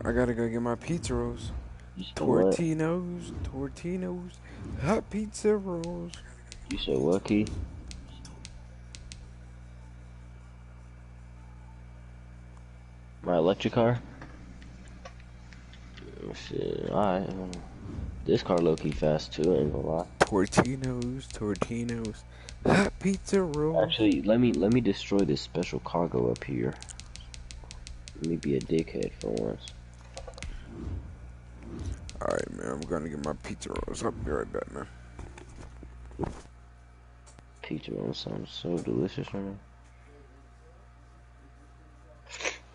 I gotta go get my pizza rolls. Tortinos, hot pizza rolls. You said what, Key? My electric car? Shit, alright. This car low-key fast too, ain't gonna lie. Tortinos, hot pizza rolls. Actually, let me destroy this special cargo up here. Let me be a dickhead for once. Alright, man, I'm gonna get my pizza rolls. I'll be right back, man. Pizza rolls sound so delicious right now.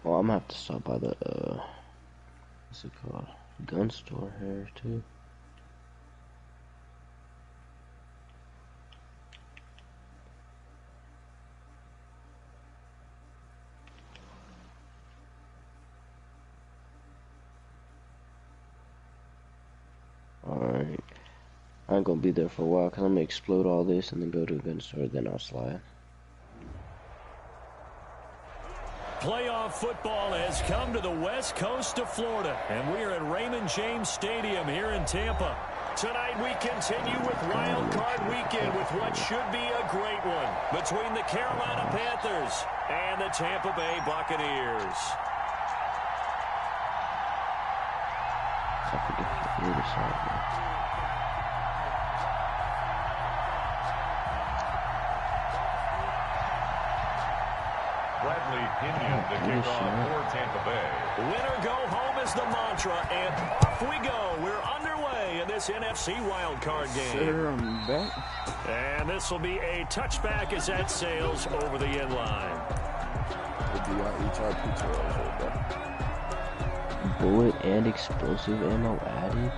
Well, I'm gonna have to stop by the, what's it called? Gun store here, too. Alright. I ain't gonna be there for a while, because I'm gonna explode all this and then go to a gun store, then I'll slide. Playoff football has come to the west coast of Florida, and we are at Raymond James Stadium here in Tampa. Tonight we continue with Wild Card Weekend with what should be a great one between the Carolina Panthers and the Tampa Bay Buccaneers. Bradley Pinion to kick off for Tampa Bay. Winner go home is the mantra, and off we go. We're underway in this NFC wildcard game. Sir, I'm back. And this will be a touchback as that sails over the end line. Bullet and explosive ammo added?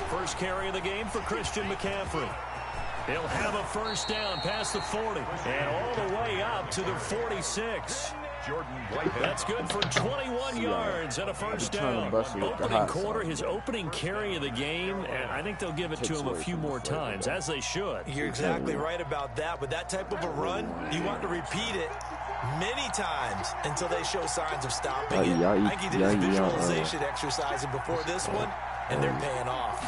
First carry of the game for Christian McCaffrey. He'll have a first down past the 40 and all the way up to the 46. That's good for 21 yards and a first down. Opening quarter, his opening carry of the game, and I think they'll give it to him a few more times, as they should. You're exactly right about that. With that type of a run, you want to repeat it many times until they show signs of stopping it. I think he did his visualization exercising before this one, and they're paying off.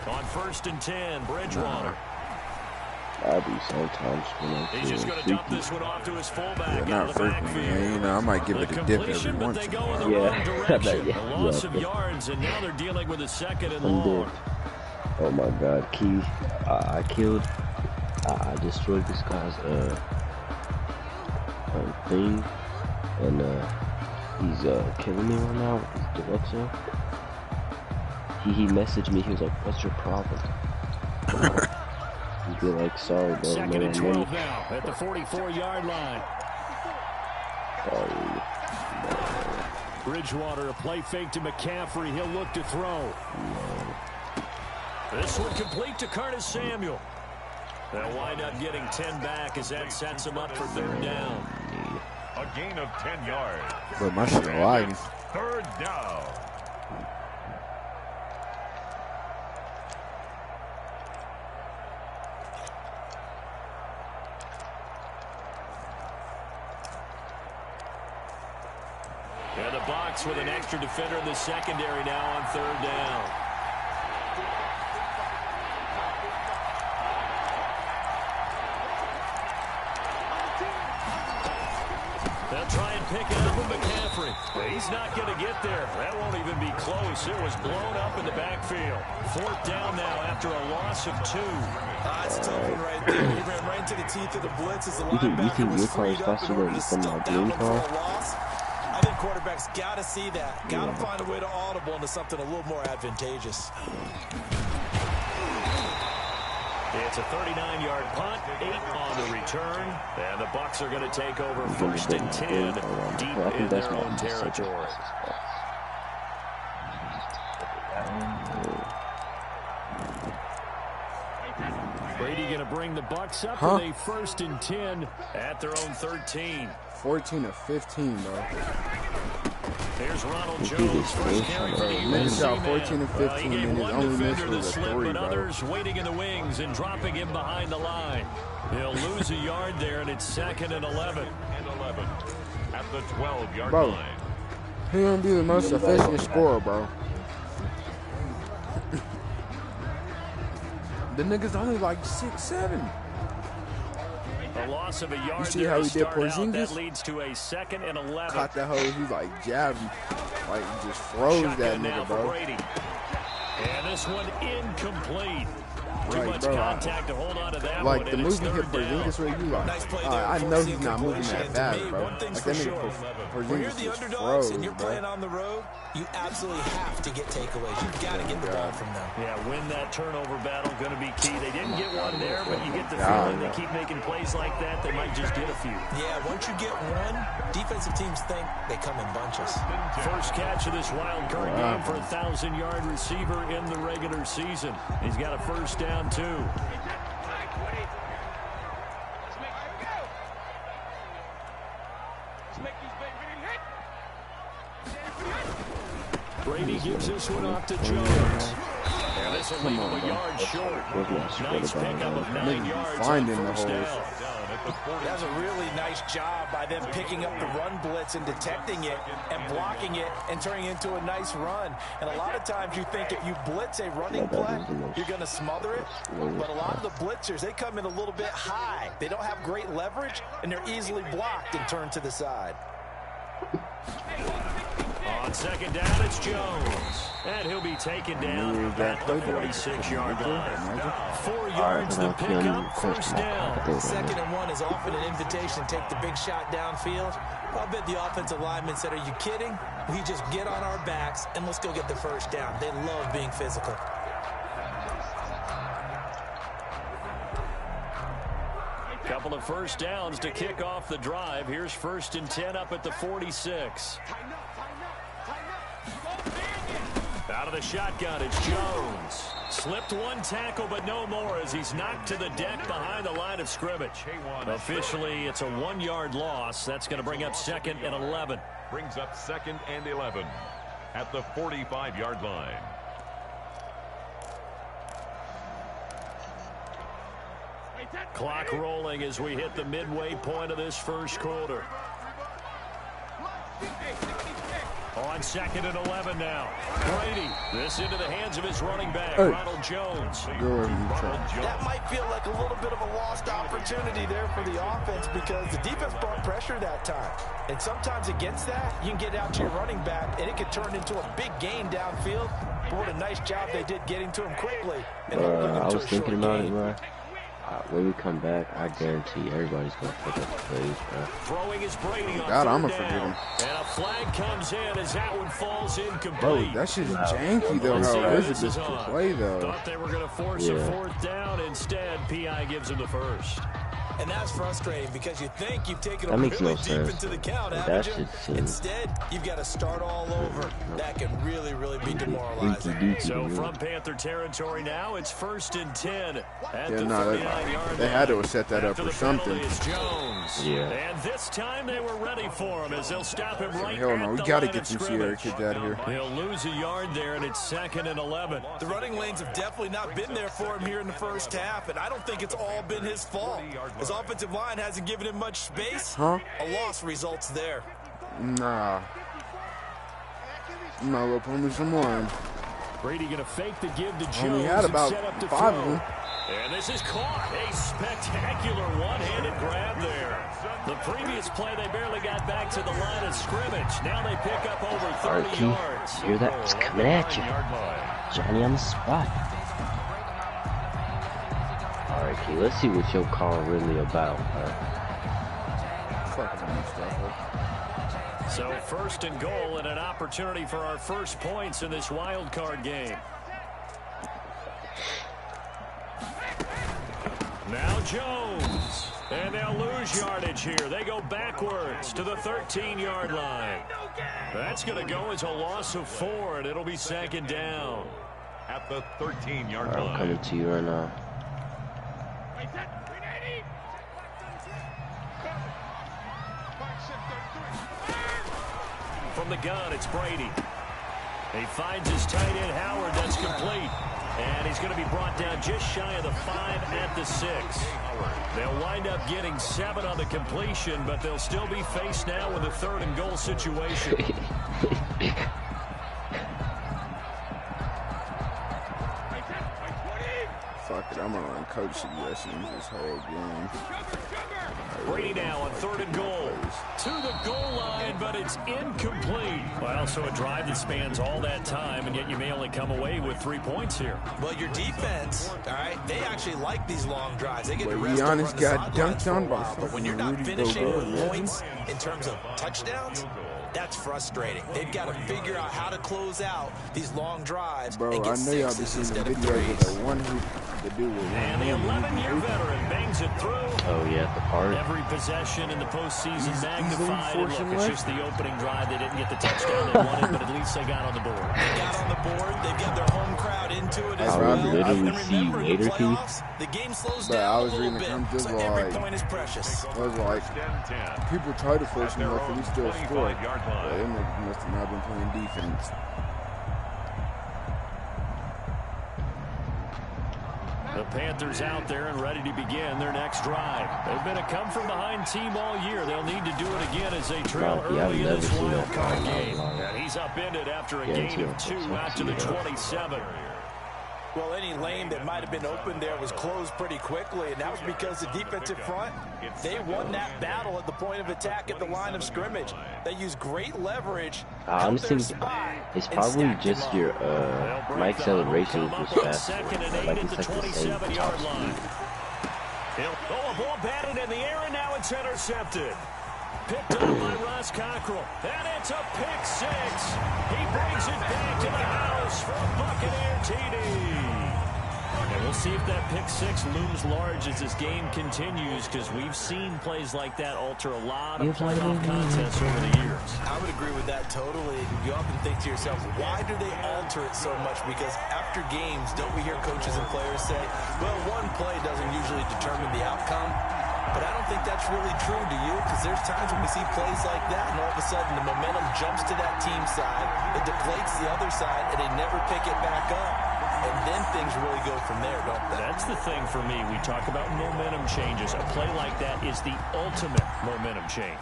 On 1st and 10, Bridgewater. I'll be sometimes when He's just going to dump this one off to his fullback out of the backfield. Man, you know, I might give it a dip every once in a while. A loss of yards, and now they're dealing with a second and long. Oh my God, Key! I destroyed this guy's thing, and he's killing me right now with his direction. He messaged me. He was like, "What's your problem?" He'd be like, "Sorry, bro." Second and 12 now at the 44-yard line. Bridgewater, a play fake to McCaffrey. He'll look to throw. This one complete to Curtis Samuel. They'll wind up getting 10 back as that sets him up for third down. A gain of 10 yards. But my shit lagging. Third down. And the box with an extra defender in the secondary now on third down. They'll try and pick it up with McCaffrey. But he's not going to get there. That won't even be close. It was blown up in the backfield. Fourth down now after a loss of 2. That's a tough one right there. He ran right into the teeth of the blitz as the linebacker was freed up in order to stop down for a loss. I think quarterbacks got to see that. Got to find a way to audible into something a little more advantageous. It's a 39-yard punt, 8 on the return, and the Bucs are going to take over 1st and 10 deep in their own territory. Brady going to bring the Bucs up with a 1st and 10 at their own 13. 14 to 15, bro. Here's Ronald Jones, first carry for the Niggas USC got man. 14 and 15, He gave and his one only miss defender the was a slip, 3, but bro. others waiting in the wings and dropping him behind the line. He'll lose a yard there, and it's 2nd and 11. At the 12-yard Bro, line. he gonna be the most efficient scorer, bro. The nigga's only like 6'7". A loss of a yard. You see there how to he did start out. Porzingis? That leads to a 2nd and 11. Caught that hoe, he like jabbed him. Like he just froze that Shotgun now nigga, for bro. Brady. And this one incomplete. Too Right, much bro, contact to hold on to that Like one. the and it's movie hit 3rd down. Porzingis where you like, Nice play all there, right, I know forcing he's not moving completion. that To fast, me, bro. one thing's Like that for nigga sure. When you're Porzingis the just underdogs froze, and you're bro. playing on the road, you absolutely have to get takeaways. You've got to get the ball from them. Yeah, win that turnover battle, going to be key. They didn't get one there, but you get the God. feeling they keep making plays like that, they might just get a few. Yeah, once you get one, defensive teams think they come in bunches. First catch of this wild card game for a 1,000-yard receiver in the regular season. He's got a first down, too. Brady gives this one off to Jones. And this will leave him a yard short. Nice pickup of 9 yards on finding the first holes. down. That was a really nice job by them picking up the run blitz and detecting it and blocking it and turning it into a nice run. And a lot of times you think if you blitz a running play, you're going to smother it. But a lot of the blitzers, they come in a little bit high. They don't have great leverage, and they're easily blocked and turned to the side. On second down, it's Jones. And he'll be taken down at the 46-yard line. 4 yards to pick up, first down. 2nd and 1 is often an invitation to take the big shot downfield. I bet the offensive lineman said, are you kidding? We just get on our backs and let's go get the first down. They love being physical. Couple of first downs to kick off the drive. Here's 1st and 10 up at the 46. Out of the shotgun, it's Jones. Slipped one tackle, but no more as he's knocked to the deck behind the line of scrimmage. Officially, it's a 1-yard loss. That's going to bring up 2nd and 11. Brings up 2nd and 11 at the 45-yard line. Clock rolling as we hit the midway point of this first quarter. On 2nd and 11 now. Brady, this into the hands of his running back, Ronald Jones. That might feel like a little bit of a lost opportunity there for the offense because the defense brought pressure that time. And sometimes against that, you can get out to your running back, and it could turn into a big gain downfield. But what a nice job they did getting to him quickly. And I was thinking about it, bro. When we come back, I guarantee everybody's going to pick up the plays, bro. Throwing his Brady on God, I'ma 3rd forget down. him. And a flag comes in as that one falls incomplete. Bro, that shit's janky though. Let's see How who is it this this is on. play though? Thought they were going to force a 4th down. Instead, P.I. gives him the first. And that's frustrating because you think you've taken a That makes really no deep sense. into the count, That haven't you? shit seems- Instead, you've got to start all over. That can really, really be demoralizing. So from Panther territory now, it's 1st and 10 at the nah, 39-yard they had to line. have set that up After or the penalty, something. it's Jones. Yeah. And this time they were ready for him as they'll stop him right Hell at no, we the gotta line get of some Sierra scrimmage. kids out of here. He'll lose a yard there, and it's 2nd and 11. The running lanes have definitely not been there for him here in the first half, and I don't think it's all been his fault. His offensive line hasn't given him much space. Huh? A loss results there. Nah. You might well put me some more. Brady going to fake the give to Jones. Only had about and set up to 5 throw. of them. And this is caught. A spectacular one-handed grab there. The previous play, they barely got back to the line of scrimmage. Now they pick up over 30 Arky, yards. hear that? It's coming at you. Johnny on the spot. Alright, Key, let's see what your call really about, bro. So 1st and goal and an opportunity for our first points in this wild card game. Now Jones. And they'll lose yardage here. They go backwards to the 13-yard line. That's going to go as a loss of 4, and it'll be 2nd down. At the 13-yard Alright, I'm line. coming to you right now. from the gun. It's Brady. He finds his tight end, Howard. That's complete. And he's going to be brought down just shy of the 5 at the 6. They'll wind up getting 7 on the completion, but they'll still be faced now with a 3rd and goal situation. Fuck it, I'm gonna run coach suggestions this whole game. Brady now on 3rd and goal. To the goal line, but it's incomplete. Well, so a drive that spans all that time, and yet you may only come away with 3 points here. Well, your defense, all right, they actually like these long drives. They get to Well, rest Giannis over got the sidelines dunked for a on by while, but when you're not fucking finishing Rudy with Gobert, points in terms of touchdowns, that's frustrating. They've got to figure out how to close out these long drives. Bro, and get I know y'all be sixes seeing the instead of videos threes. of the one who the dude with one And the hand. 11-year veteran bangs it through. Oh, yeah, the part. Every possession in the postseason He's magnified. And look, forcing it's left. just the opening drive. They didn't get the touchdown they wanted, but at least they got on the board. They got on the board. They've got their home crowd into it as I well. would literally And see you remember, in later, the Keith. playoffs, the game slows But I down was a reading little the bit, comments, so like, every point is precious. I was like, people try to force him left, but he still scored. 25-yard But line. them niggas must have not been playing defense. The Panthers out there and ready to begin their next drive. They've been a come-from-behind team all year. They'll need to do it again as they trail Rocky, I've early in never this seen wild that card call game. out. And he's upended after a Yeah, gain of it's 2 a out to the touchdown. 27. Well, any lane that might have been open there was closed pretty quickly, and that was because the defensive front, they won that battle at the point of attack at the line of scrimmage. They used great leverage. I honestly think it's probably just your my acceleration was faster. Second and 8 Like at it's the like the same 27-yard top line. speed. He'll throw a ball batted in the air, and now it's intercepted. Picked up by Ross Cockrell. And it's a pick 6. He brings it back to the house for a Buccaneer TD. And we'll see if that pick 6 looms large as this game continues, because we've seen plays like that alter a lot of playoff contests over the years. I would agree with that totally. You often think to yourself, why do they alter it so much? Because after games, don't we hear coaches and players say, well, one play doesn't usually determine the outcome. But I don't think that's really true, do you? Because there's times when we see plays like that, and all of a sudden the momentum jumps to that team side, it deflates the other side, and they never pick it back up. And then things really go from there, don't they? That's the thing for me. We talk about momentum changes. A play like that is the ultimate momentum change.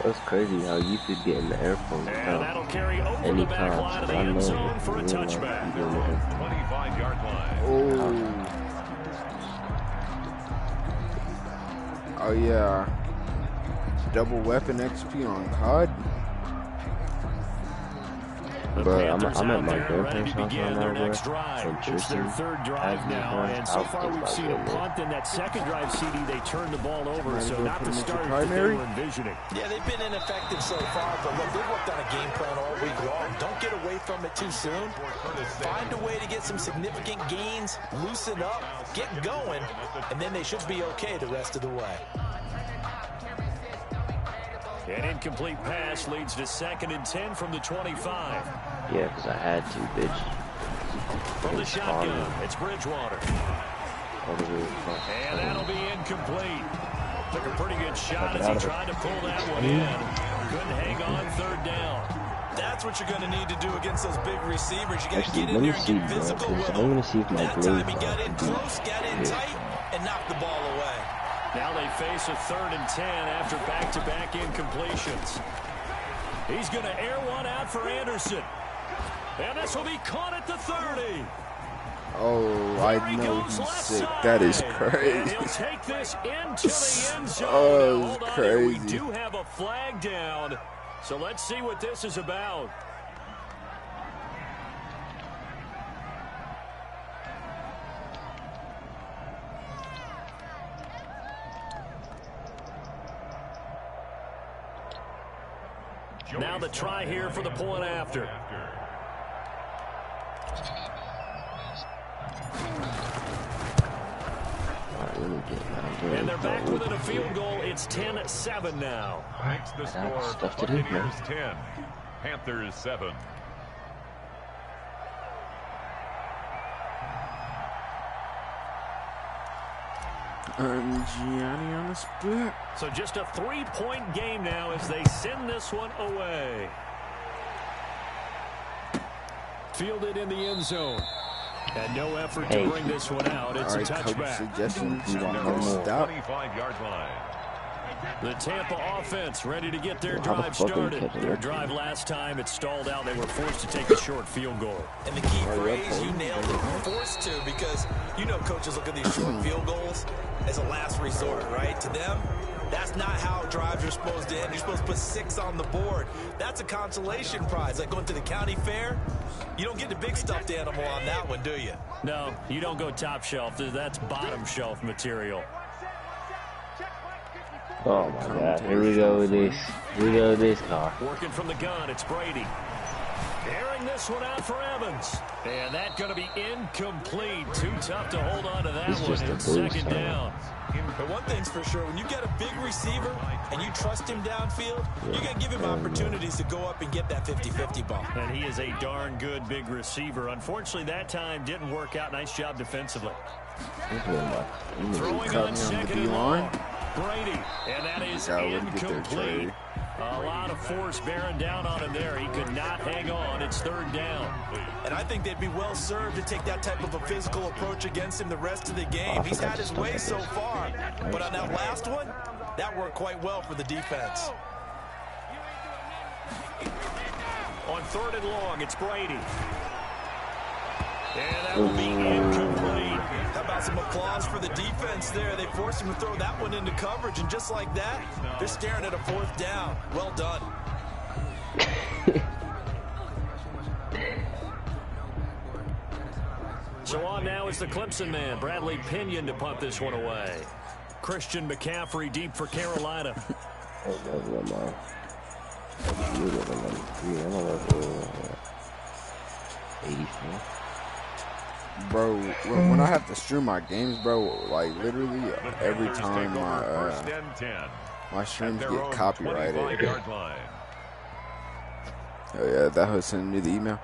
That's crazy how you could get in the air from And that'll carry over the back anytime. line of So the I end know zone for a it's really touchback. like you doing it. 25-yard line. Oh yeah. Double weapon XP on COD. The Bro, Panthers I'm out at my there ready grandparents' to house begin right their now, bro. next drive. And It's their Tristan 3rd drive has me, now, bro. and so I'll far think we've about seen them getting it. punt in that second drive, CD. They turned the ball over, Might as so well not put the them into start that they primary. were envisioning. Yeah, they've been ineffective so far, but look, they've worked on a game plan all week long. Don't get away from it too soon. Find a way to get some significant gains, loosen up, get going, and then they should be okay the rest of the way. An incomplete pass leads to 2nd and 10 from the 25. Yeah, because I had to, bitch. From the It's shotgun, fun. it's Bridgewater. All the way across. And that'll be incomplete. Took a pretty good shot Take it as out he of it. tried to pull that one in. Couldn't hang on 3rd down. That's what you're going to need to do against those big receivers. You got to Actually, get let in me there and see, get bro, physical because with I want them. to see if my That blade time he got in can close, got in tight, and knocked the ball away. Now they face a 3rd and 10 after back-to-back incompletions. He's going to air one out for Anderson. And this will be caught at the 30. Oh, I know he's sick. That is And crazy. he'll take this into the end zone. Oh, Now, it's hold on here. We crazy. do have a flag down. So let's see what this is about. Now the try here for the point after. Alright, let me get And they're back within a field goal. It's 10-7 now. Makes the score stuff to do, man. Buccaneers 10, Panthers 7. Gianni on the split. So just a 3-point game now as they send this one away. Fielded in the end zone. And no effort to bring this one out. It's a touchback. Suggestions. 25-yard line. The Tampa offense ready to get their drive started. Their drive last time, it stalled out. They were forced to take a short field goal. And the key phrase, you nailed it, forced to, because you know coaches look at these short field goals as a last resort, right? To them, that's not how drives are supposed to end. You're supposed to put 6 on the board. That's a consolation prize. Like going to the county fair, you don't get the big stuffed animal on that one, do you? No, you don't go top shelf. That's bottom shelf material. Oh my God! Here we go with this. Here we go with this car. Working from the gun, it's Brady. Airing this one out for Evans. And that's going to be incomplete. Too tough to hold on to that It's one. just a It's boost, second down. But one thing's for sure, when you get a big receiver and you trust him downfield, you got to give him opportunities to go up and get that 50-50 ball. And he is a darn good big receiver. Unfortunately, that time didn't work out. Nice job defensively. Throwing on second and long. Brady, and that is incomplete. A lot of force bearing down on him there. He could not hang on. It's third down. And I think they'd be well served to take that type of a physical approach against him the rest of the game. He's had his way so far. But on that last one, that worked quite well for the defense. On third and long, it's Brady. And that will be incomplete. How about some applause for the defense there? They forced him to throw that one into coverage, and just like that, they're staring at a 4th down. Well done. So on now is the Clemson man, Bradley Pinion, to punt this one away. Christian McCaffrey deep for Carolina. Bro, when I have to stream my games, bro, like literally every time my streams get copyrighted. Oh yeah, that was sending me the email.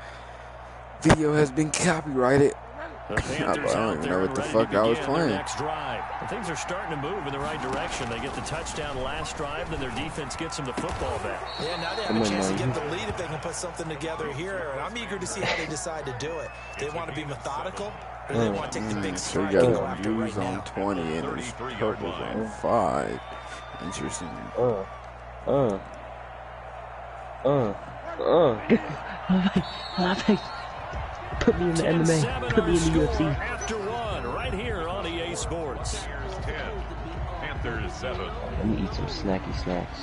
Video has been copyrighted. The Panthers I don't even know what the fuck I was playing. Things are starting to move in the right direction. They get the touchdown last drive, then their defense gets them the football back. Yeah, now they have a chance to get the lead if they can put something together here. And I'm eager to see how they decide to do it. They want to be methodical, or they want to take the big strike so and go after Blues right on now. 20 and there's Purples on 5. Interesting. Put me in the MMA. Put me in the UFC. After one, right here on EA Sports. Bears 10, Panthers 7. Let me eat some snacky snacks.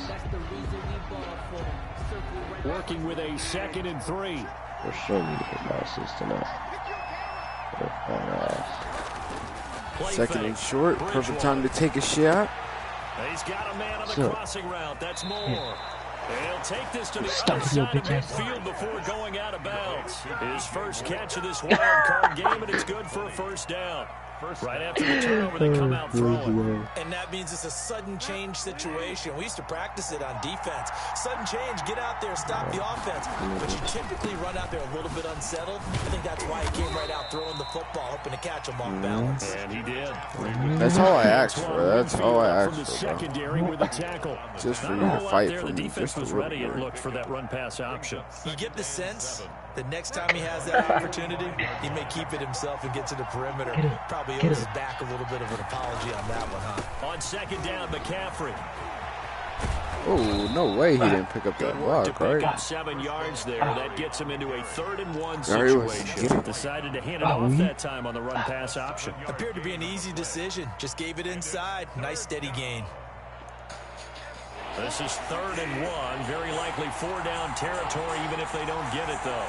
Working with a 2nd and 3. For sure need to hit my assist tonight. Second and short. Perfect time to take a shot. He's got a man on the crossing route. That's more. He'll take this to the other side of midfield before going out of bounds. His first catch of this wild card game, and it's good for a first down. Right after the turnover, they come out throwing. And that means it's a sudden change situation. We used to practice it on defense. Sudden change, get out there, stop the offense. But you typically run out there a little bit unsettled. I think that's why he came right out throwing the football, hoping to catch him off balance. And he did. That's all I asked for. That's all I asked from the for, secondary with a tackle. Just for you Not a to lot fight there. for The me. defense Just a was little ready, it bit. looked, for that run-pass option. You get the sense that next time he has that opportunity, he may keep it himself and get to the perimeter. Probably owes his back a little bit of an apology on that one, huh? On second down, McCaffrey. Oh, no way he didn't pick up that To block, pick right? up 7 yards there. That gets him into a 3rd and 1 Gary was situation. getting- Decided to hand it off that time on the run-pass option. Appeared to be an easy decision. Just gave it inside. Nice steady gain. This is 3rd and 1. Very likely 4-down territory, even if they don't get it, though.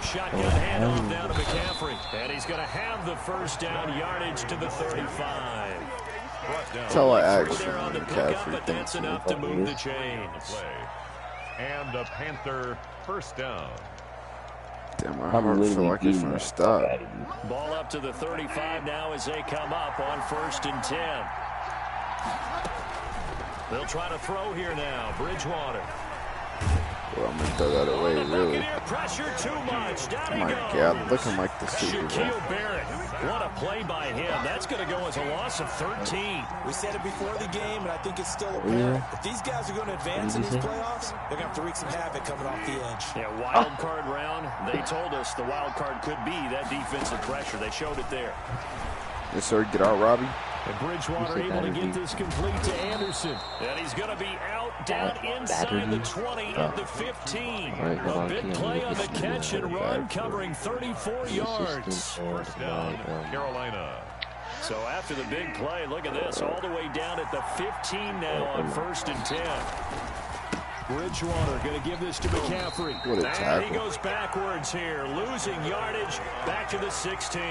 Shotgun handoff down to McCaffrey. And he's going to have the first down, yardage to the 35. That's all I asked There on for the pickup, McCaffrey. but that's enough to move the chains. And a Panther first down. Damn, my I'm heart feel literally like it's beating gonna the stop. fuck out of you. Ball up to the 35 now as they come up on 1st and 10. They'll try to throw here now. Bridgewater. Well, I'm gonna throw that away, really. Pressure too much. Oh my God, looking like the Super Bowl. Shaquille Barrett. What a play by him. That's going to go as a loss of 13. We said it before the game, and I think it's still apparent. If these guys are going to advance in these playoffs, they're going to have to wreak some havoc coming off the edge. Yeah, wild card round. They told us the wild card could be that defensive pressure. They showed it there. Yes, sir. Get out, Robbie. And Bridgewater able to get this complete to Anderson. And he's going to be out down inside the 20 at the 15. A big play on the catch and run covering 34 yards. First down, Carolina. So after the big play, look at this. All the way down at the 15 now on 1st and 10. Bridgewater going to give this to McCaffrey. What a tackle. And he goes backwards here, losing yardage back to the 16.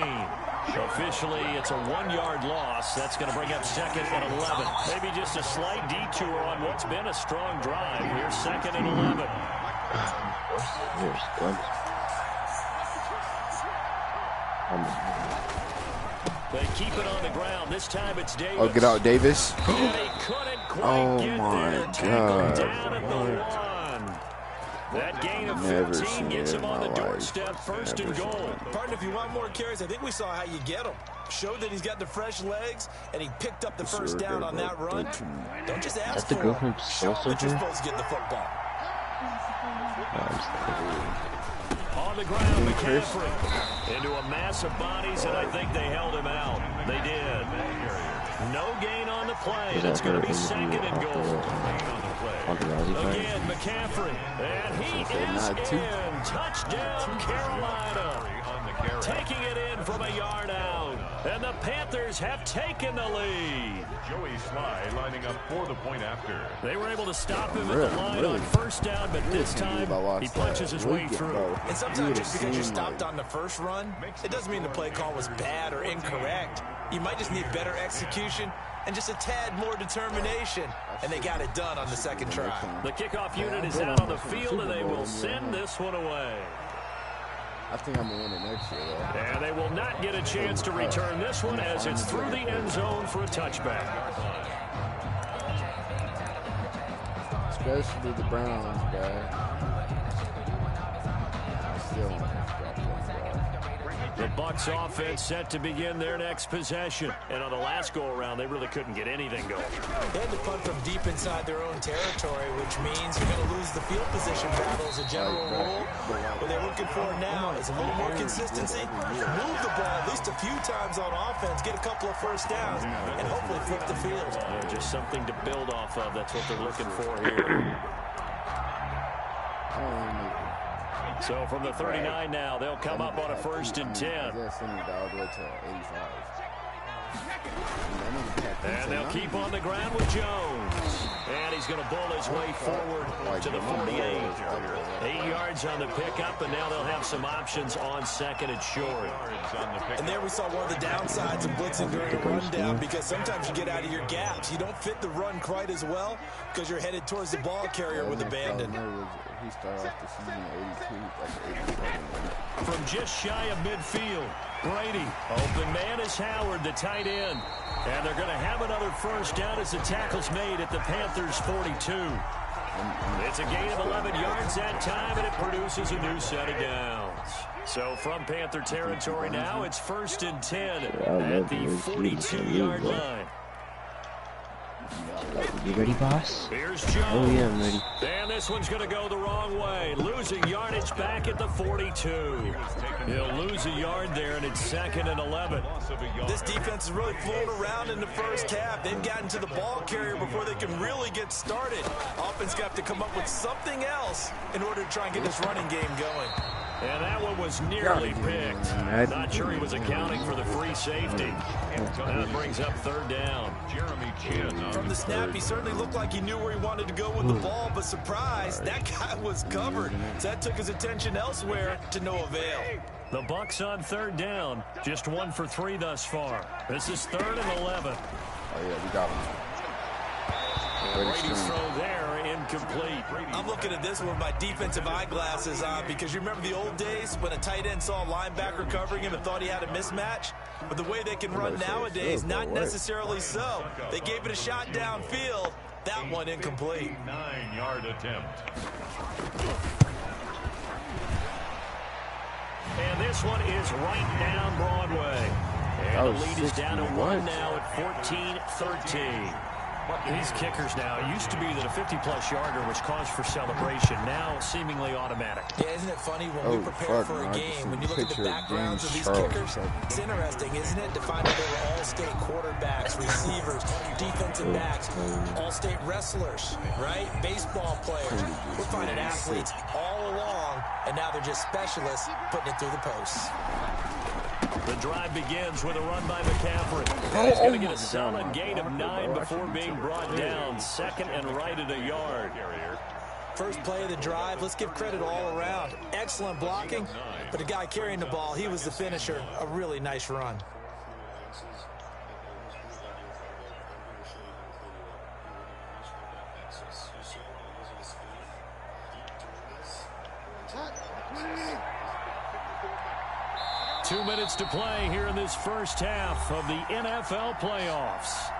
Officially, it's a 1-yard loss. That's going to bring up 2nd and 11. Maybe just a slight detour on what's been a strong drive. Here's 2nd and 11. They keep it on the ground. This time it's Davis. Oh, get out, Davis. And he couldn't quite get there. Tackled down at the 1. That gain of 15 gets him on the doorstep, 1st and goal. Partner, if you want more carries, I think we saw how you get them. Showed that he's got the fresh legs, and he picked up the first down on that run. Don't just ask for him. Show him that you're supposed to get the football. On the ground, McCaffrey into a mass of bodies, and I think they held him out. They did. No gain on the play, and it's going to be 2nd and goal. Again, McCaffrey, and he is in. Touchdown, Carolina. Taking it in from a yard out, and the Panthers have taken the lead. Joey Sly lining up for the point after. They were able to stop him at the line on 1st down, but this time he punches his way through. And sometimes just because you're stopped on the first run, it doesn't mean the play call was bad or incorrect. You might just need better execution and just a tad more determination. And they got it done on the 2nd try. The kickoff unit is out on the field, and they will send this one away. I think I'm going to win it next year, though. And they will not get a chance to return this one as it's through the end zone for a touchback. Especially the Browns, guy. Still. The Bucs offense set to begin their next possession. And on the last go-around, they really couldn't get anything going. They had to punt from deep inside their own territory, which means you're going to lose the field position battle as a general rule. What they're looking for now is a little more consistency. Move the ball at least a few times on offense, get a couple of first downs, and hopefully flip the field. Just something to build off of. That's what they're looking for here. So from the 39 now, they'll come up on a 1st and 10. And they'll keep on the ground with Jones. And he's going to bull his way forward to the 48. 8 yards on the pickup, and now they'll have some options on 2nd and short. And there we saw one of the downsides of blitzing during a rundown, because sometimes you get out of your gaps. You don't fit the run quite as well because you're headed towards the ball carrier with abandon. He started off the season in 82, like 87. From just shy of midfield, Brady. Open man is Howard, the tight end. And they're going to have another first down as the tackle's made at the Panthers' 42. It's a gain of 11 yards that time, and it produces a new set of downs. So from Panther territory now, it's 1st and 10 at the 42-yard line. You ready, boss? Here's Jones. Oh, yeah, I'm ready. And this one's going to go the wrong way. Losing yardage back at the 42. He'll lose a yard there, and it's 2nd and 11. This defense is really flown around in the first half. They've gotten to the ball carrier before they can really get started. Offense got to come up with something else in order to try and get this running game going. And that one was nearly picked. Not sure he was accounting for the free safety. That brings up 3rd down. Jeremy Chin. From the snap, he certainly looked like he knew where he wanted to go with the ball, but surprise, that guy was covered. So that took his attention elsewhere to no avail. The Bucs on 3rd down, just 1 for 3 thus far. This is 3rd and 11. Oh, yeah, we got him. Brady's throw there incomplete. I'm looking at this one with my defensive eyeglasses on because you remember the old days when a tight end saw a linebacker covering him and thought he had a mismatch? But the way they can run nowadays, not necessarily so. They gave it a shot downfield. That one incomplete. 9-yard attempt. And this one is right down Broadway. And the lead is down to 1 now at 14-13. These kickers now, it used to be that a 50-plus yarder was cause for celebration. Now seemingly automatic. Yeah, isn't it funny when we prepare for a game, when you look at the backgrounds of these kickers, it's interesting, isn't it, to find out they were all-state quarterbacks, receivers, defensive backs, all-state wrestlers, right? Baseball players. We're finding athletes all along, and now they're just specialists putting it through the posts. The drive begins with a run by McCaffrey. He's going to get a solid gain of 9 before being brought down. Second and right at a yard. First play of the drive, let's give credit all around. Excellent blocking, but the guy carrying the ball, he was the finisher. A really nice run. Two minutes to play here in this first half of the NFL playoffs.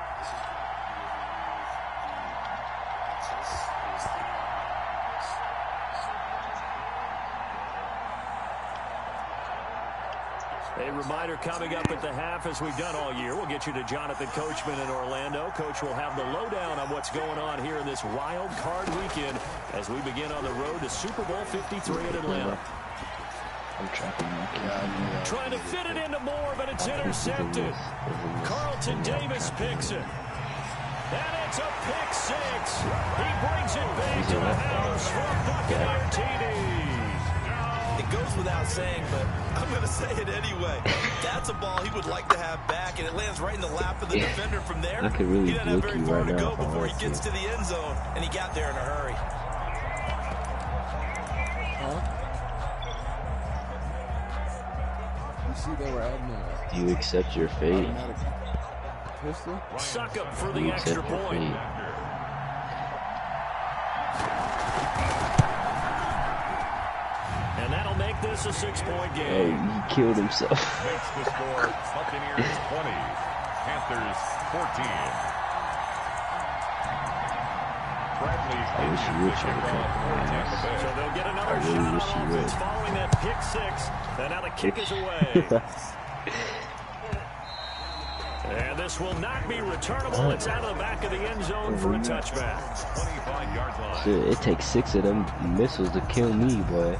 A reminder coming up at the half, as we've done all year. We'll get you to Jonathan Coachman in Orlando. Coach will have the lowdown on what's going on here in this wild card weekend as we begin on the road to Super Bowl 53 in Atlanta. I'm tracking Trying to fit it into Moore, but it's intercepted. Carlton Davis picks it. And it's a pick six. He brings it back to the house for a Buccaneer TD. It goes without saying, but I'm going to say it anyway. That's a ball he would like to have back, and it lands right in the lap of the defender from there. I could really he doesn't have very far right to go now before he gets to the end zone, and he got there in a hurry. Do you accept your fate? Suck up for the extra point. And that'll make this a 6-point game. Oh, he killed himself. Makes the score Buccaneers 20, Panthers 14. I wish he would try to cut. So they'll get another shot on offense following that pick six. And now the kick is away. And this will not be returnable. It's out of the back of the end zone for a touchback. 25-yard line. Shit, it takes 6 of them missiles to kill me, boy.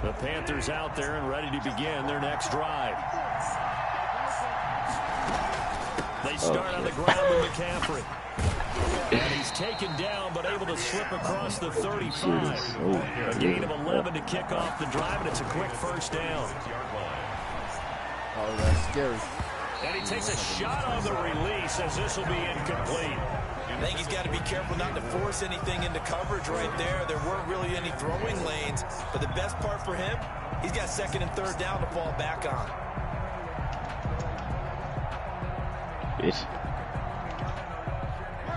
The Panthers out there and ready to begin their next drive. They start on the ground with McCaffrey. And he's taken down, but able to slip across the 35. A gain of 11 to kick off the drive, and it's a quick first down. Oh, that's scary. And he takes a shot on the release, as this will be incomplete. I think he's got to be careful not to force anything into coverage right there. There weren't really any throwing lanes, but the best part for him, he's got second and third down to fall back on.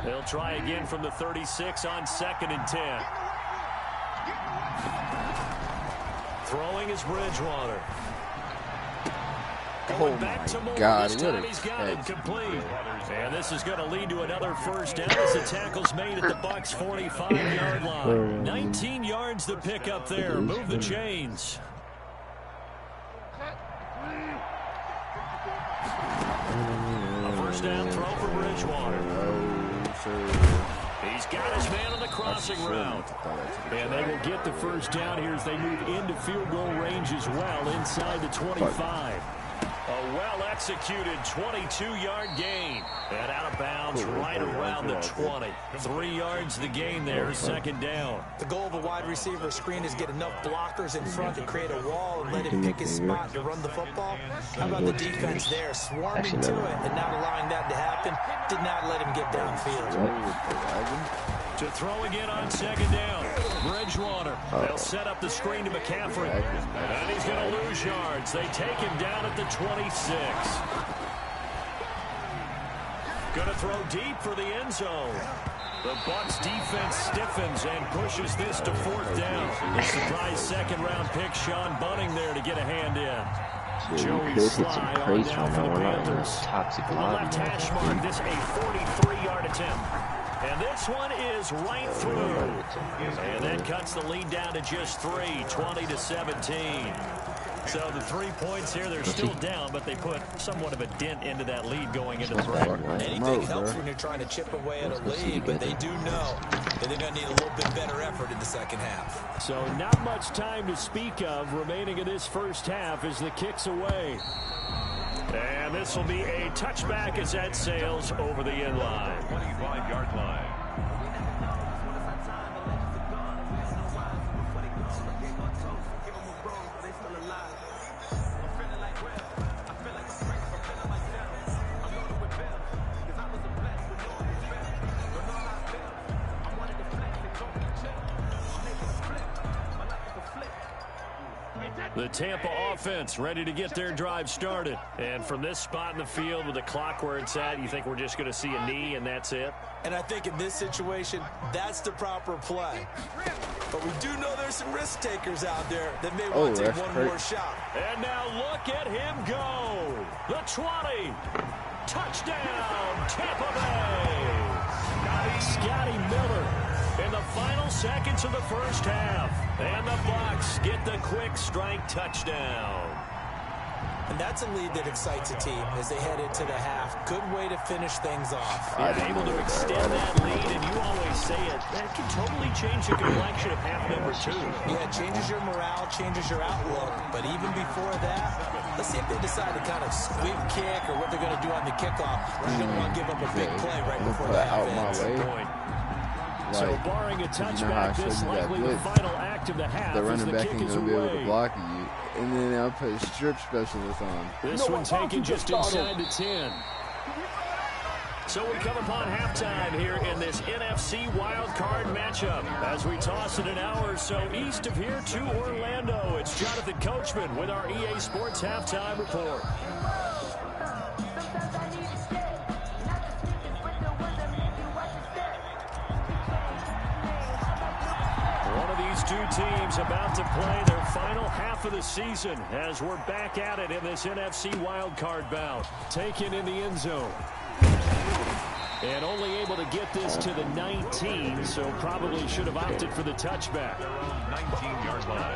They'll try again from the 36 on 2nd and 10. Throwing is Bridgewater. Going back to Moore. This time he's got it complete. And this is going to lead to another first down as the tackle's made at the Bucs' 45-yard line. 19 yards to pick up there. Move the chains. A first down throw for Bridgewater. He's got his man on the crossing route. And they will get the first down here as they move into field goal range as well inside the 25. A well-executed 22-yard gain. And out of bounds right around the 20. 3 yards the gain there, second down. The goal of a wide receiver screen is get enough blockers in front to create a wall and let him pick his spot to run the football. How about the defense there, swarming to it and not allowing that to happen? Did not let him get downfield. To throw again on second down. Bridgewater. They'll set up the screen to McCaffrey. And he's going to lose yards. They take him down at the 26. Going to throw deep for the end zone. The Bucs defense stiffens and pushes this to fourth down. The surprise second-round pick, Sean Bunting, there to get a hand in. So Joey Sly on down for the Panthers. On the left hash mark, this a 43-yard attempt. And this one is right through. And that cuts the lead down to just 3, 20-17. So the 3 points here, they're still down, but they put somewhat of a dent into that lead going into the break. Anything helps when you're trying to chip away at a lead, but they do know that they're going to need a little bit better effort in the second half. So not much time to speak of remaining in this first half as the kick's away. And this will be a touchback as that sails over the end line. 25-yard line. The Tampa offense ready to get their drive started. And from this spot in the field with the clock where it's at, you think we're just going to see a knee and that's it? And I think in this situation, that's the proper play. But we do know there's some risk takers out there that may want to take one more shot. And now look at him go. The 20. Touchdown, Tampa Bay. Scotty Miller in the final seconds of the first half. And the Bucs get the quick strike touchdown. And that's a lead that excites a team as they head into the half. Good way to finish things off. Yeah, able to extend that lead, and you always say it, that can totally change the complexion of half number 2. Yeah, it changes your morale, changes your outlook. But even before that, let's see if they decide to kind of squib kick or what they're going to do on the kickoff. You don't want to give up a big play right before the half ends. So barring a touchback, this likely the final act of the half. The running back ain't gonna be able to block you, and then I'll put a strip specialist on. This one taken just inside the 10. So we come upon halftime here in this NFC wildcard matchup as we toss it an hour or so east of here to Orlando. It's Jonathan Coachman with our EA Sports halftime report. Two teams about to play their final half of the season as we're back at it in this NFC wildcard bout. Taken in the end zone. And only able to get this to the 19, so probably should have opted for the touchback. 19-yard line.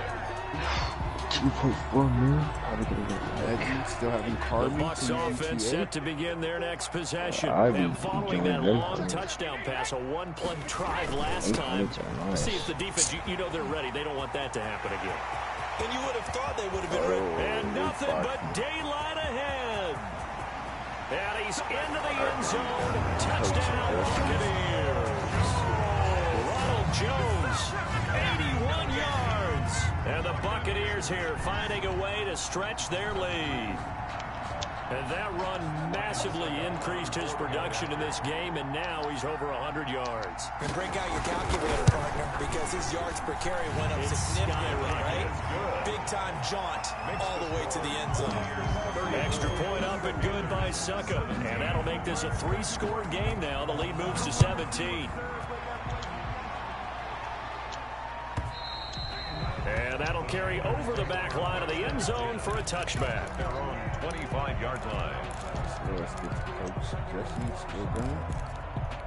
2.4 million. Probably gonna get that. Still having the Bucs offense set to begin their next possession. And following that long touchdown pass, a one-play drive last time. See if the defense, you know they're ready. They don't want that to happen again. And you would have thought they would have been ready. And nothing but daylight ahead. And he's into the end zone. Touchdown, Buccaneers. Ronald Jones, 81 yards. And the Buccaneers here finding a way to stretch their lead. And that run massively increased his production in this game, and now he's over 100 yards. And break out your calculator, partner, because his yards per carry went up significantly, right? Big-time jaunt all the way to the end zone. Extra point up and good by Succa. And that'll make this a 3-score game now. The lead moves to 17. And that'll carry over the back line of the end zone for a touchback. They're on 25-yard line. Let's get the coach suggestions still going.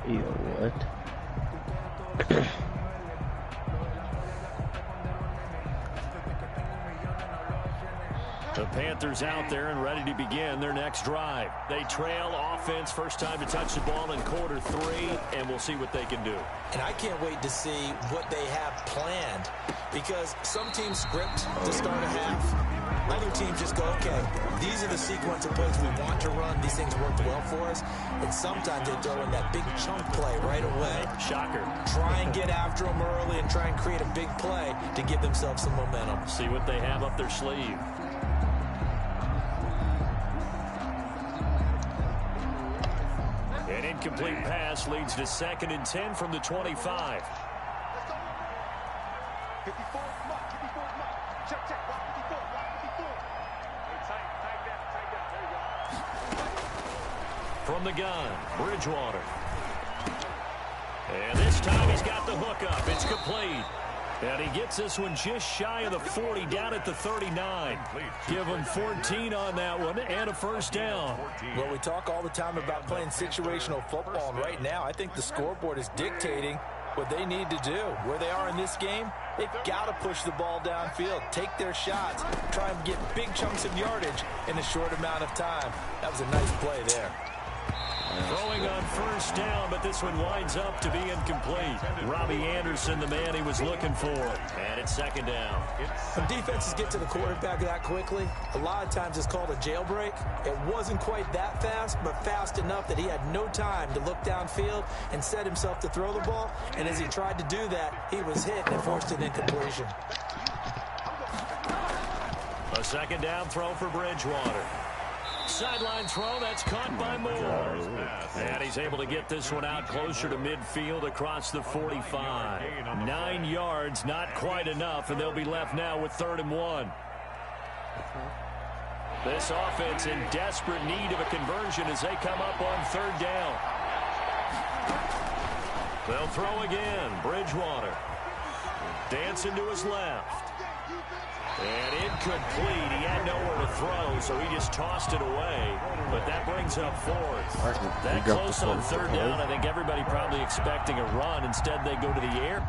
Yo, what? The Panthers out there and ready to begin their next drive. They trail offense, first time to touch the ball in quarter 3, and we'll see what they can do. And I can't wait to see what they have planned, because some teams script to start a half. Other teams just go, okay, these are the sequence of plays we want to run. These things worked well for us. And sometimes they throw in that big chunk play right away. Shocker. Try and get after them early and try and create a big play to give themselves some momentum. See what they have up their sleeve. And in incomplete pass leads to 2nd and 10 from the 25. From the gun, Bridgewater. And this time he's got the hook up. It's complete. And he gets this one just shy of the 40, down at the 39. Give him 14 on that one and a first down. Well, we talk all the time about playing situational football, and right now I think the scoreboard is dictating what they need to do. Where they are in this game, they've got to push the ball downfield, take their shots, try and get big chunks of yardage in a short amount of time. That was a nice play there. Throwing on first down, but this one winds up to be incomplete. Robbie Anderson, the man he was looking for. And it's 2nd down. When defenses get to the quarterback that quickly, a lot of times it's called a jailbreak. It wasn't quite that fast, but fast enough that he had no time to look downfield and set himself to throw the ball. And as he tried to do that, he was hit and forced an incompletion. A 2nd down throw for Bridgewater. Sideline throw, that's caught by Moore. And he's able to get this one out closer to midfield across the 45. 9 yards, not quite enough, and they'll be left now with 3rd and 1. This offense in desperate need of a conversion as they come up on 3rd down. They'll throw again. Bridgewater. Dancing to his left. And incomplete. He had nowhere to throw, so he just tossed it away. But that brings up 4th. That close on 3rd down, I think everybody probably expecting a run. Instead, they go to the air.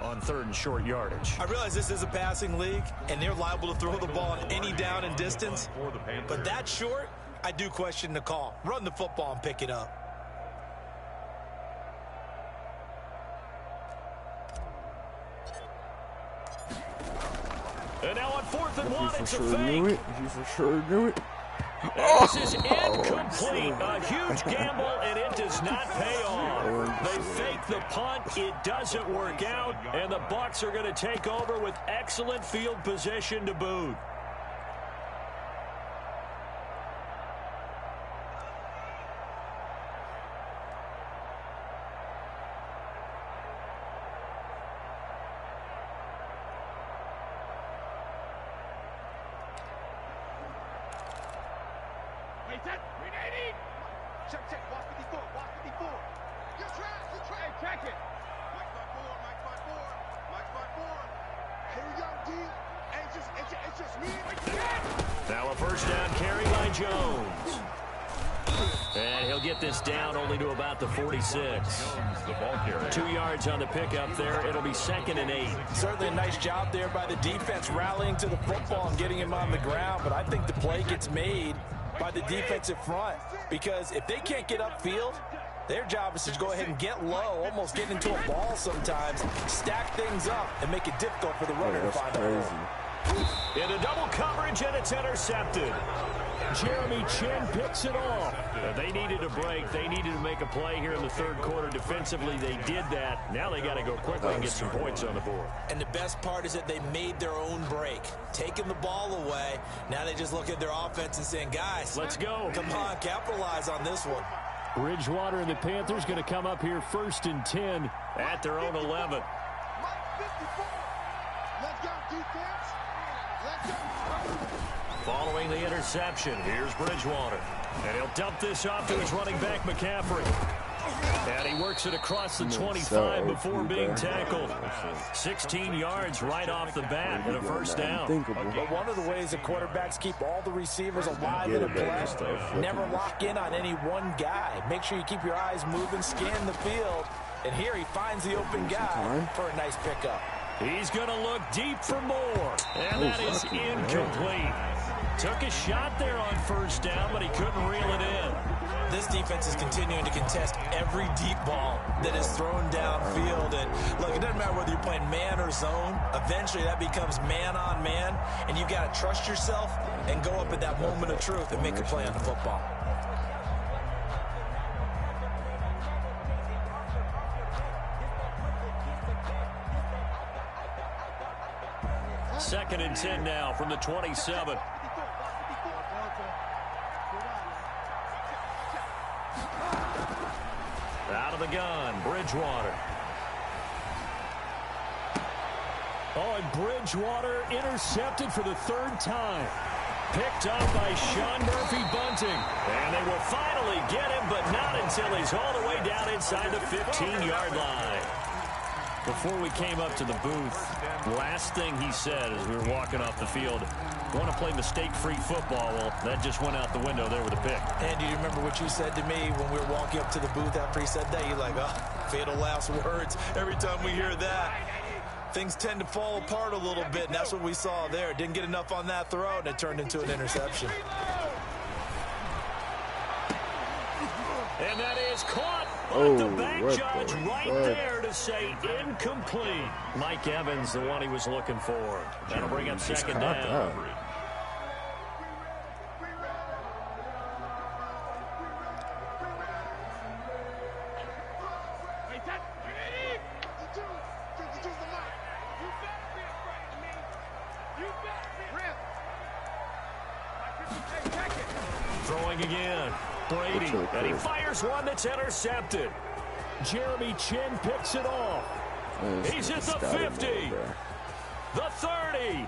On 3rd and short yardage. I realize this is a passing league, and they're liable to throw the ball on any down and distance. But that short, I do question the call. Run the football and pick it up. And now on 4th and 1, it's a fake. You for sure knew it. This is incomplete. A huge gamble, and it does not pay off. They fake the punt. It doesn't work out, and the Bucs are going to take over with excellent field position to boot. Now a first down carry by Jones. And he'll get this down only to about the 46. 2 yards on the pickup there. It'll be 2nd and 8. Certainly a nice job there by the defense rallying to the football and getting him on the ground. But I think the play gets made by the defensive front, because if they can't get upfield, their job is to go ahead and get low, almost get into a ball sometimes, stack things up, and make it difficult for the runner to find a hole. In a double coverage, and it's intercepted. Jeremy Chinn picks it off. They needed a break. They needed to make a play here in the 3rd quarter. Defensively, they did that. Now they got to go quickly and get some points on the board. And the best part is that they made their own break, taking the ball away. Now they just look at their offense and saying, guys, let's go. Come on, capitalize on this one. Bridgewater and the Panthers going to come up here 1st and 10 at their own 11. Following the interception, here's Bridgewater. And he'll dump this off to his running back, McCaffrey. And he works it across the 25 before being tackled. 16 yards right off the bat and a first down. But one of the ways the quarterbacks keep all the receivers alive in a play, never lock in on any one guy. Make sure you keep your eyes moving, scan the field. And here he finds the open guy for a nice pickup. He's going to look deep for more. And that is incomplete. Took a shot there on first down, but he couldn't reel it in. this defense is continuing to contest every deep ball that is thrown downfield. And look, it doesn't matter whether you're playing man or zone. Eventually, that becomes man on man, and you got to trust yourself and go up at that moment of truth and make a play on the football. Second and 10 now from the 27. Out of the gun, Bridgewater. Oh, and Bridgewater intercepted for the third time. Picked up by Sean Murphy-Bunting. And they will finally get him, but not until he's all the way down inside the 15-yard line. Before we came up to the booth, last thing he said as we were walking off the field, want to play mistake-free football. Well, that just went out the window there with a pick. And do you remember what you said to me when we were walking up to the booth after he said that? You're like, oh, fatal last words. Every time we hear that, things tend to fall apart a little bit, and that's what we saw there. Didn't get enough on that throw, and it turned into an interception. And that is caught. But the back judge right there to say incomplete. Mike Evans, the one he was looking for. That'll bring up second down. Throwing again. Brady, and he fires one that's intercepted. Jeremy Chin picks it off. He's at the 50, the 30,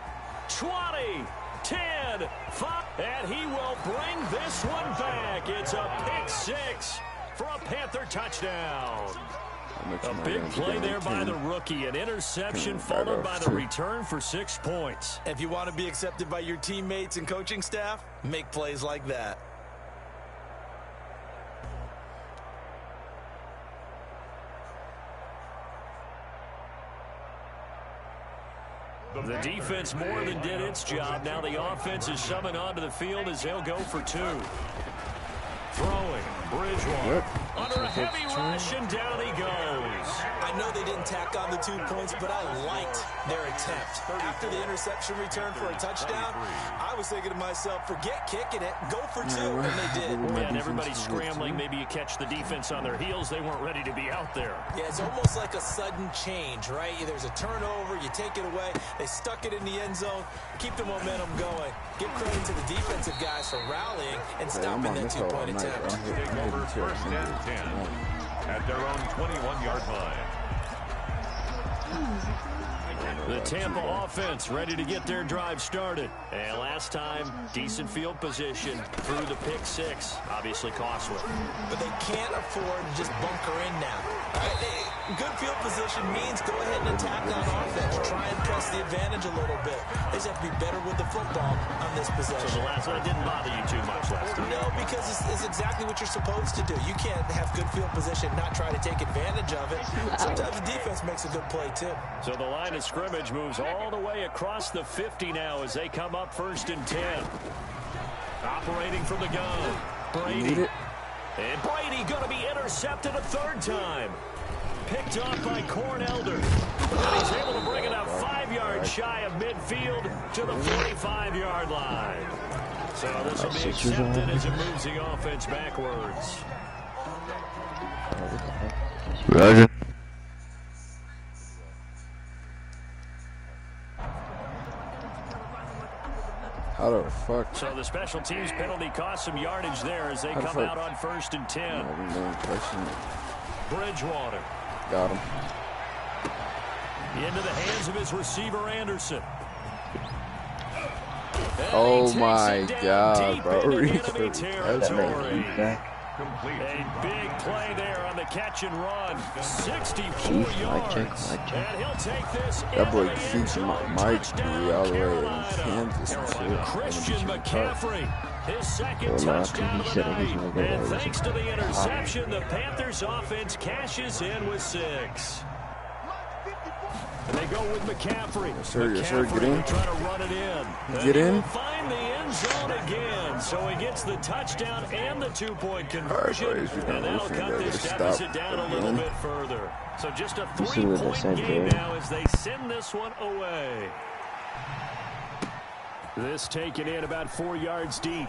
20, 10, 5, and he will bring this one back. It's a pick six for a Panther touchdown. A big play there by the rookie, an interception followed by the return for 6 points. If you want to be accepted by your teammates and coaching staff, make plays like that. The defense more than did its job. Now the offense is summoned onto the field as they'll go for two. Throwing, Bridgewater under a heavy rush, and down he goes. I know they didn't tack on the 2 points, but I liked their attempt. After the interception return for a touchdown, I was thinking to myself, forget kicking it, go for two, and they did. Yeah, and everybody's scrambling. Maybe you catch the defense on their heels. They weren't ready to be out there. Yeah, it's almost like a sudden change, right? There's a turnover, you take it away. They stuck it in the end zone. Keep the momentum going. Give credit to the defensive guys for rallying and stopping that 2-point attempt. Take over first and 10 at their own 21-yard line. The Tampa offense ready to get their drive started. And last time, decent field position through the pick six. Obviously costly. But they can't afford to just bunker in now. Right? Good field position means go ahead and attack on offense. Try and press the advantage a little bit. They just have to be better with the football on this possession. So the last one didn't bother you too much last time? No, because it's exactly what you're supposed to do. You can't have good field position and not try to take advantage of it. Sometimes the defense makes a good play too. So the line of scrimmage moves all the way across the 50 now as they come up first and 10. Operating from the gun. Brady. And Brady going to be intercepted a third time. Picked off by Corn Elder. And he's able to bring it up 5 yards shy of midfield to the 45-yard line. So this will be accepted as it moves the offense backwards. Roger. How the fuck? So the special teams penalty cost some yardage there as they come out on first and 10. Bridgewater. Got him. Into the hands of his receiver, Anderson. Oh my God, bro. Enemy territory. A big play there on the catch and run. 64 yards. And he'll take this. That boy keeps Mike all the way in Kansas. Christian McCaffrey. His second touchdown of the night. And thanks to the interception, the Panthers offense cashes in with 6. And they go with McCaffrey. Yes, sir, get in. Trying to run it in. Get in. Find the end zone again. So he gets the touchdown and the 2-point conversion. Right, and that'll cut this deficit down a little bit further. So just a 3-point game now as they send this one away. This taken in about 4 yards deep.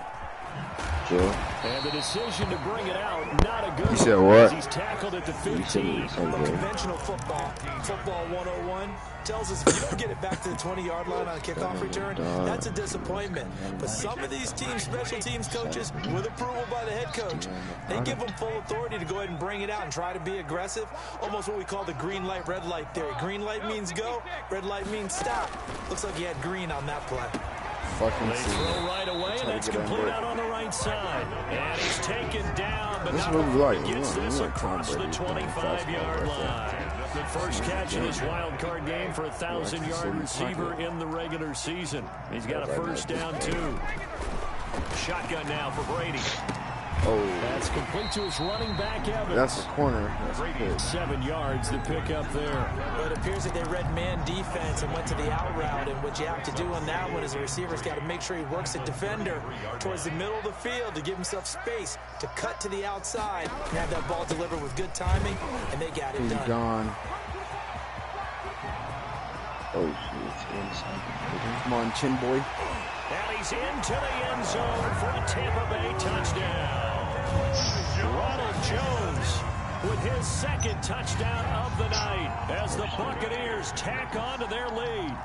Sure. And the decision to bring it out, not a good one. You said what? He's tackled at the 15. Conventional football 101 tells us if you don't get it back to the 20-yard line on a kickoff return, that's a disappointment. But some of these teams, special teams coaches, with approval by the head coach, they give them full authority to go ahead and bring it out and try to be aggressive. Almost what we call the green light, red light theory. Green light means go, red light means stop. Looks like he had green on that play. They throw right away, and that's complete out on the right side. And he's taken down, but not before he gets this across the 25-yard line. The first catch in his wild card game for a 1,000-yard receiver in the regular season. He's got a first down, too. Shotgun now for Brady. Oh, that's complete to his running back, Evans. That's the corner. That's 7 yards to pick up there. But it appears that they read man defense and went to the out route. And what you have to do on that one is a receiver's got to make sure he works a defender towards the middle of the field to give himself space to cut to the outside and have that ball delivered with good timing. And they got it done. Gone. Oh, shit. Inside. Come on, chin boy. And he's into the end zone for a Tampa Bay touchdown. Ronald Jones with his second touchdown of the night as the Buccaneers tack on to their lead.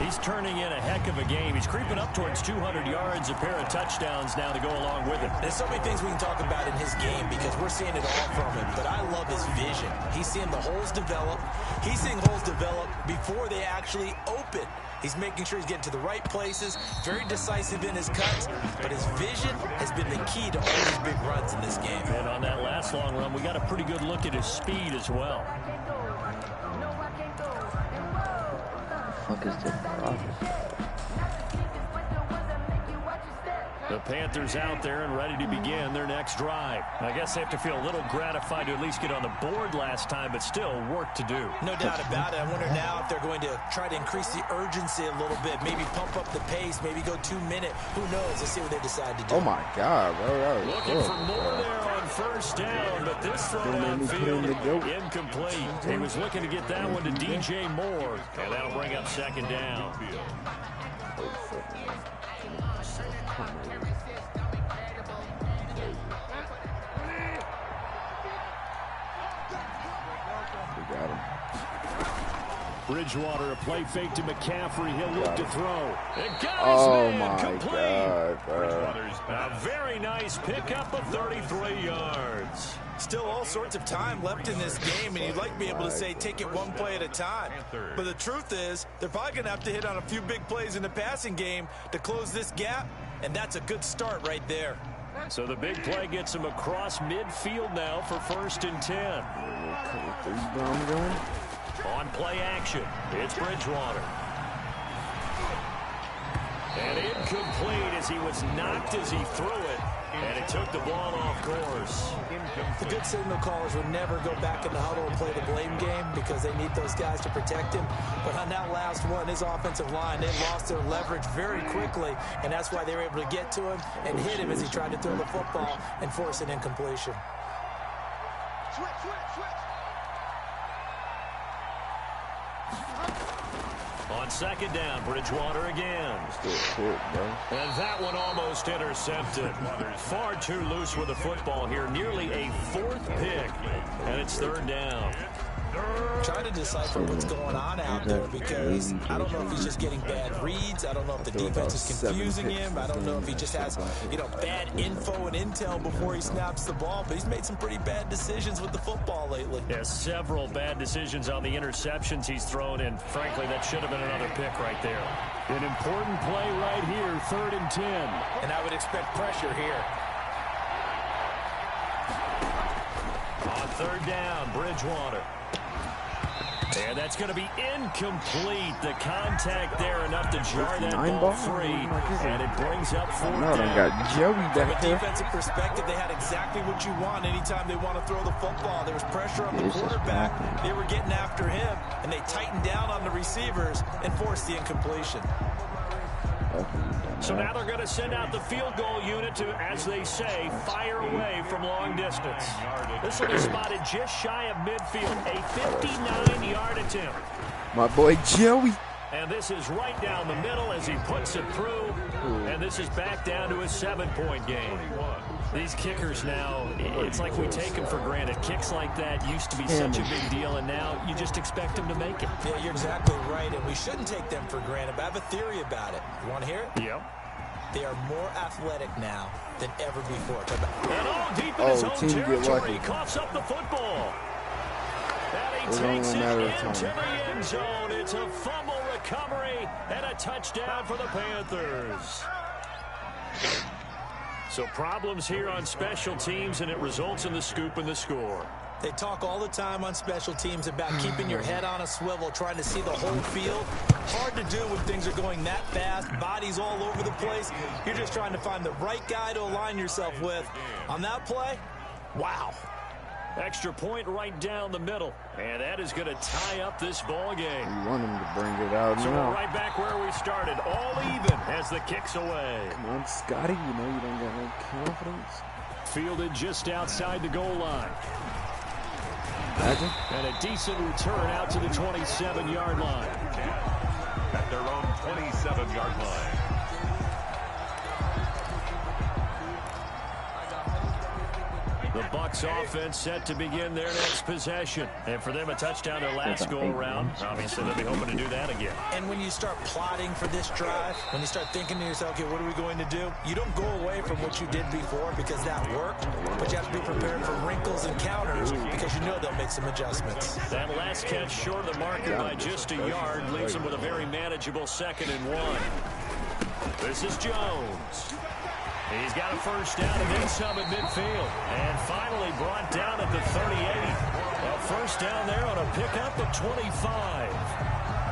He's turning in a heck of a game. He's creeping up towards 200 yards, a pair of touchdowns now to go along with it. There's so many things we can talk about in his game because we're seeing it all from him, but I love his vision. He's seeing the holes develop. He's seeing holes develop before they actually open. He's making sure he's getting to the right places, very decisive in his cuts, but his vision has been the key to all these big runs in this game. And on that last long run, we got a pretty good look at his speed as well. What the fuck is this problem? The Panthers out there and ready to begin their next drive. I guess they have to feel a little gratified to at least get on the board last time, but still work to do. No doubt about it. I wonder now if they're going to try to increase the urgency a little bit, maybe pump up the pace, maybe go 2 minute. Who knows? Let's see what they decide to do. Oh, my God, bro. Looking for more there on first down, but this throw downfield incomplete. He was looking to get that one to DJ Moore, and that'll bring up second down. Bridgewater, a play fake to McCaffrey. He'll look to throw. And got his man complete. God, bro. A very nice pickup of 33 yards. Still all sorts of time left in this game, and you'd like to be able to say take it one play at a time. But the truth is, they're probably going to have to hit on a few big plays in the passing game to close this gap, and that's a good start right there. So the big play gets him across midfield now for 1st and 10. On play action, it's Bridgewater. And incomplete as he was knocked as he threw it. And it took the ball off course. The good signal callers would never go back in the huddle and play the blame game because they need those guys to protect him. But on that last one, his offensive line, they lost their leverage very quickly, and that's why they were able to get to him and hit him as he tried to throw the football and force an incompletion. On second down, Bridgewater again. And that one almost intercepted. Far too loose with the football here. Nearly a 4th pick. And it's 3rd down. Trying to decipher what's going on out there because I don't know if he's just getting bad reads. I don't know if the defense is confusing him. I don't know if he just has, bad info and intel before he snaps the ball. But he's made some pretty bad decisions with the football lately. Yeah, several bad decisions on the interceptions he's thrown in. Frankly, that should have been another pick right there. An important play right here, 3rd and 10. And I would expect pressure here. On 3rd down, Bridgewater. And that's going to be incomplete. The contact there enough to jar that ball free. And it brings up fourth down. I got Joey back there. From a defensive perspective, they had exactly what you want anytime they want to throw the football. There was pressure on the quarterback. They were getting after him, and they tightened down on the receivers and forced the incompletion. So now they're going to send out the field goal unit to, as they say, fire away from long distance. This will be spotted just shy of midfield, a 59-yard attempt. My boy Joey. And this is right down the middle as he puts it through. And this is back down to a 7-point game. These kickers now, it's like we take them for granted. Kicks like that used to be such a big deal, and now you just expect them to make it. Yeah, you're exactly right, and we shouldn't take them for granted, but I have a theory about it. You want to hear it? Yep. They are more athletic now than ever before. And all deep in his own territory, coughs up the football. And he takes it into the end zone. It's a fumble recovery and a touchdown for the Panthers. So problems here on special teams, and it results in the scoop and the score. They talk all the time on special teams about keeping your head on a swivel, trying to see the whole field. Hard to do when things are going that fast, bodies all over the place. You're just trying to find the right guy to align yourself with. On that play, wow. Extra point right down the middle. And that is going to tie up this ball game. You want him to bring it out so now. We're right back where we started. All even as the kick's away. Come on, Scotty. You know you don't got no confidence. Fielded just outside the goal line. Imagine. And a decent return out to the 27-yard line. At their own 27-yard line. The Bucs offense set to begin their next possession. And for them, a touchdown their last go-around. Obviously, they'll be hoping to do that again. And when you start plotting for this drive, when you start thinking to yourself, okay, what are we going to do? You don't go away from what you did before because that worked, but you have to be prepared for wrinkles and counters because you know they'll make some adjustments. That last catch short of the marker by just a yard leaves them with a very manageable 2nd and 1. This is Jones. He's got a first down and then some at midfield. And finally brought down at the 38. A first down there on a pickup of 25.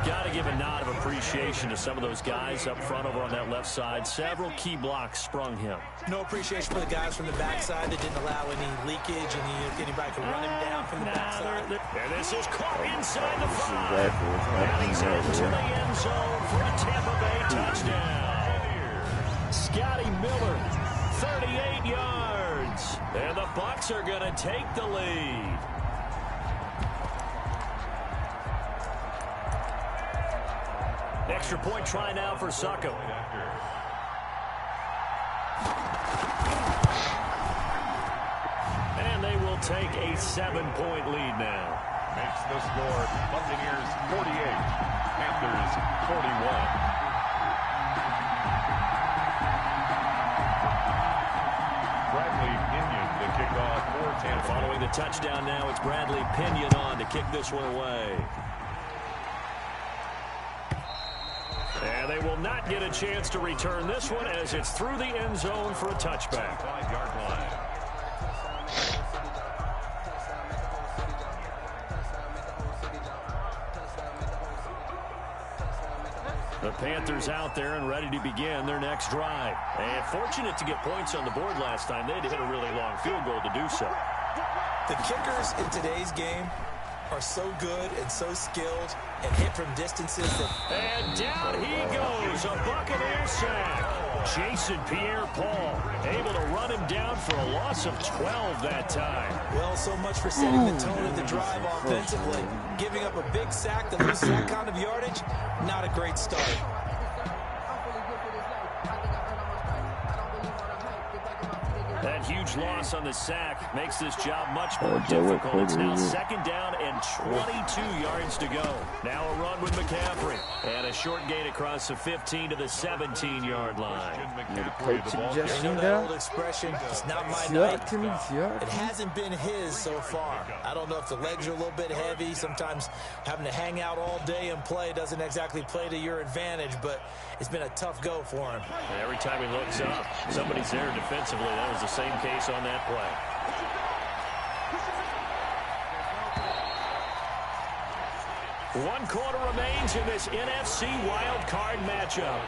Got to give a nod of appreciation to some of those guys up front over on that left side. Several key blocks sprung him. No appreciation for the guys from the backside that didn't allow any leakage and anybody could run him down from the backside. And this is caught inside the 5. And he's into the end zone for a Tampa Bay touchdown. Scotty Miller, 38 yards. And the Bucs are going to take the lead. Extra point try now for Succop. And they will take a 7-point lead now. Makes the score Buccaneers 48, Panthers 41. And following the touchdown now, it's Bradley Pinion on to kick this one away. And they will not get a chance to return this one as it's through the end zone for a touchback. 5-yard line. The Panthers out there and ready to begin their next drive. And fortunate to get points on the board last time. They had to hit a really long field goal to do so. The kickers in today's game are so good and so skilled and hit from distances that... And down he goes, a Buccaneer sack. Jason Pierre-Paul able to run him down for a loss of 12 that time. Well, so much for setting the tone of the drive offensively. Giving up a big sack that loses that kind of yardage, not a great start. That huge loss on the sack makes this job much more difficult. It's now 2nd down and 22 yards to go. Now a run with McCaffrey. And a short gain across the 15 to the 17-yard line. You know that old expression, it's not my night. It hasn't been his so far. I don't know if the legs are a little bit heavy. Sometimes having to hang out all day and play doesn't exactly play to your advantage, but it's been a tough go for him. And every time he looks up, somebody's there defensively. That was the same case on that play. 1 quarter remains in this NFC Wild Card matchup.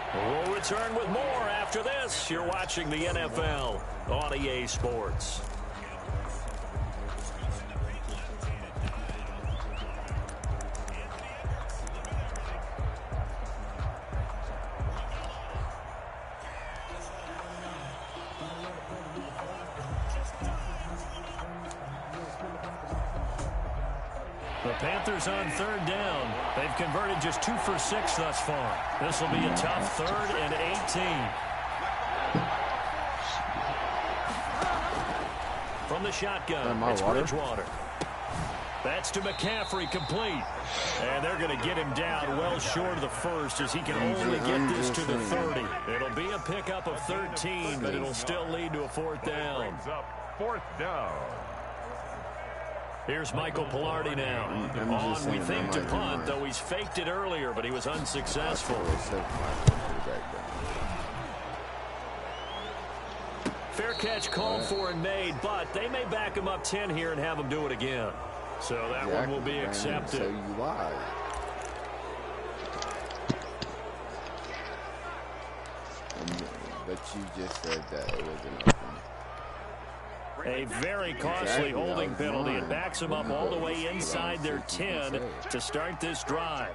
We'll return with more after this. You're watching the NFL on EA Sports. The Panthers on 3rd down. They've converted just 2 for 6 thus far. This will be a tough 3rd and 18. From the shotgun, it's Bridgewater. That's to McCaffrey, complete. And they're going to get him down well short of the first as he can only get this to the 30. It'll be a pickup of 13, but it'll still lead to a 4th down. 4th down. Here's Michael Pilardi now. On, we think, to punt, though he's faked it earlier, but he was unsuccessful. Fair catch called for and made, but they may back him up 10 here and have him do it again. So that one will be accepted. So you lied. But you just said that it wasn't open. A very costly holding penalty. It backs them up all the way inside their 10 to start this drive.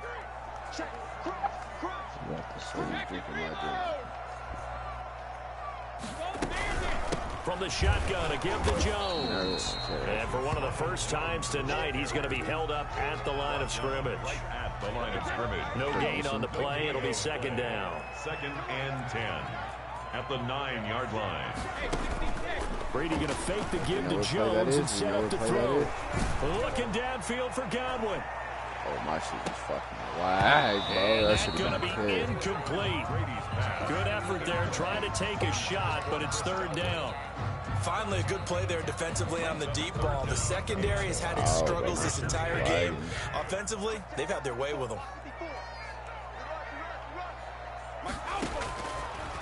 From the shotgun, a give to Jones. And for one of the first times tonight, he's going to be held up at the line of scrimmage. At the line of scrimmage. No gain on the play. It'll be 2nd down. 2nd and 10 at the 9-yard line. Brady going to fake the give to Jones and set up to throw. Looking downfield for Godwin. Oh, my shit is fucking wide, bro. That should going to be incomplete. Good effort there, trying to take a shot, but it's 3rd down. Finally, a good play there defensively on the deep ball. The secondary has had its struggles this entire game. Offensively, they've had their way with them.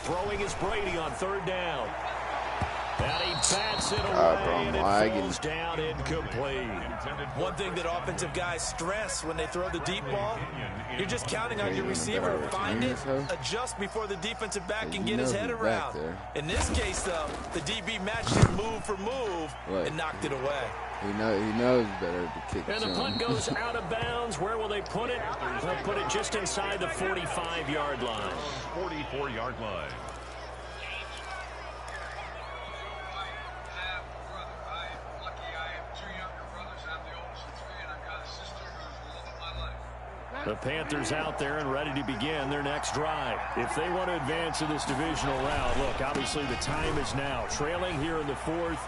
Throwing is Brady on 3rd down. And he bats it away, and it falls down incomplete. One thing that offensive guys stress when they throw the deep ball, you're just counting on your receiver to find it, adjust before the defensive back can get his head around. In this case, though, the DB matched it move for move and knocked it away. He knows better to kick. And the punt goes out of bounds. Where will they put it? They'll put it just inside the 45-yard line. 44-yard line. The Panthers out there and ready to begin their next drive. If they want to advance in this divisional round, look, obviously the time is now. Trailing here in the 4th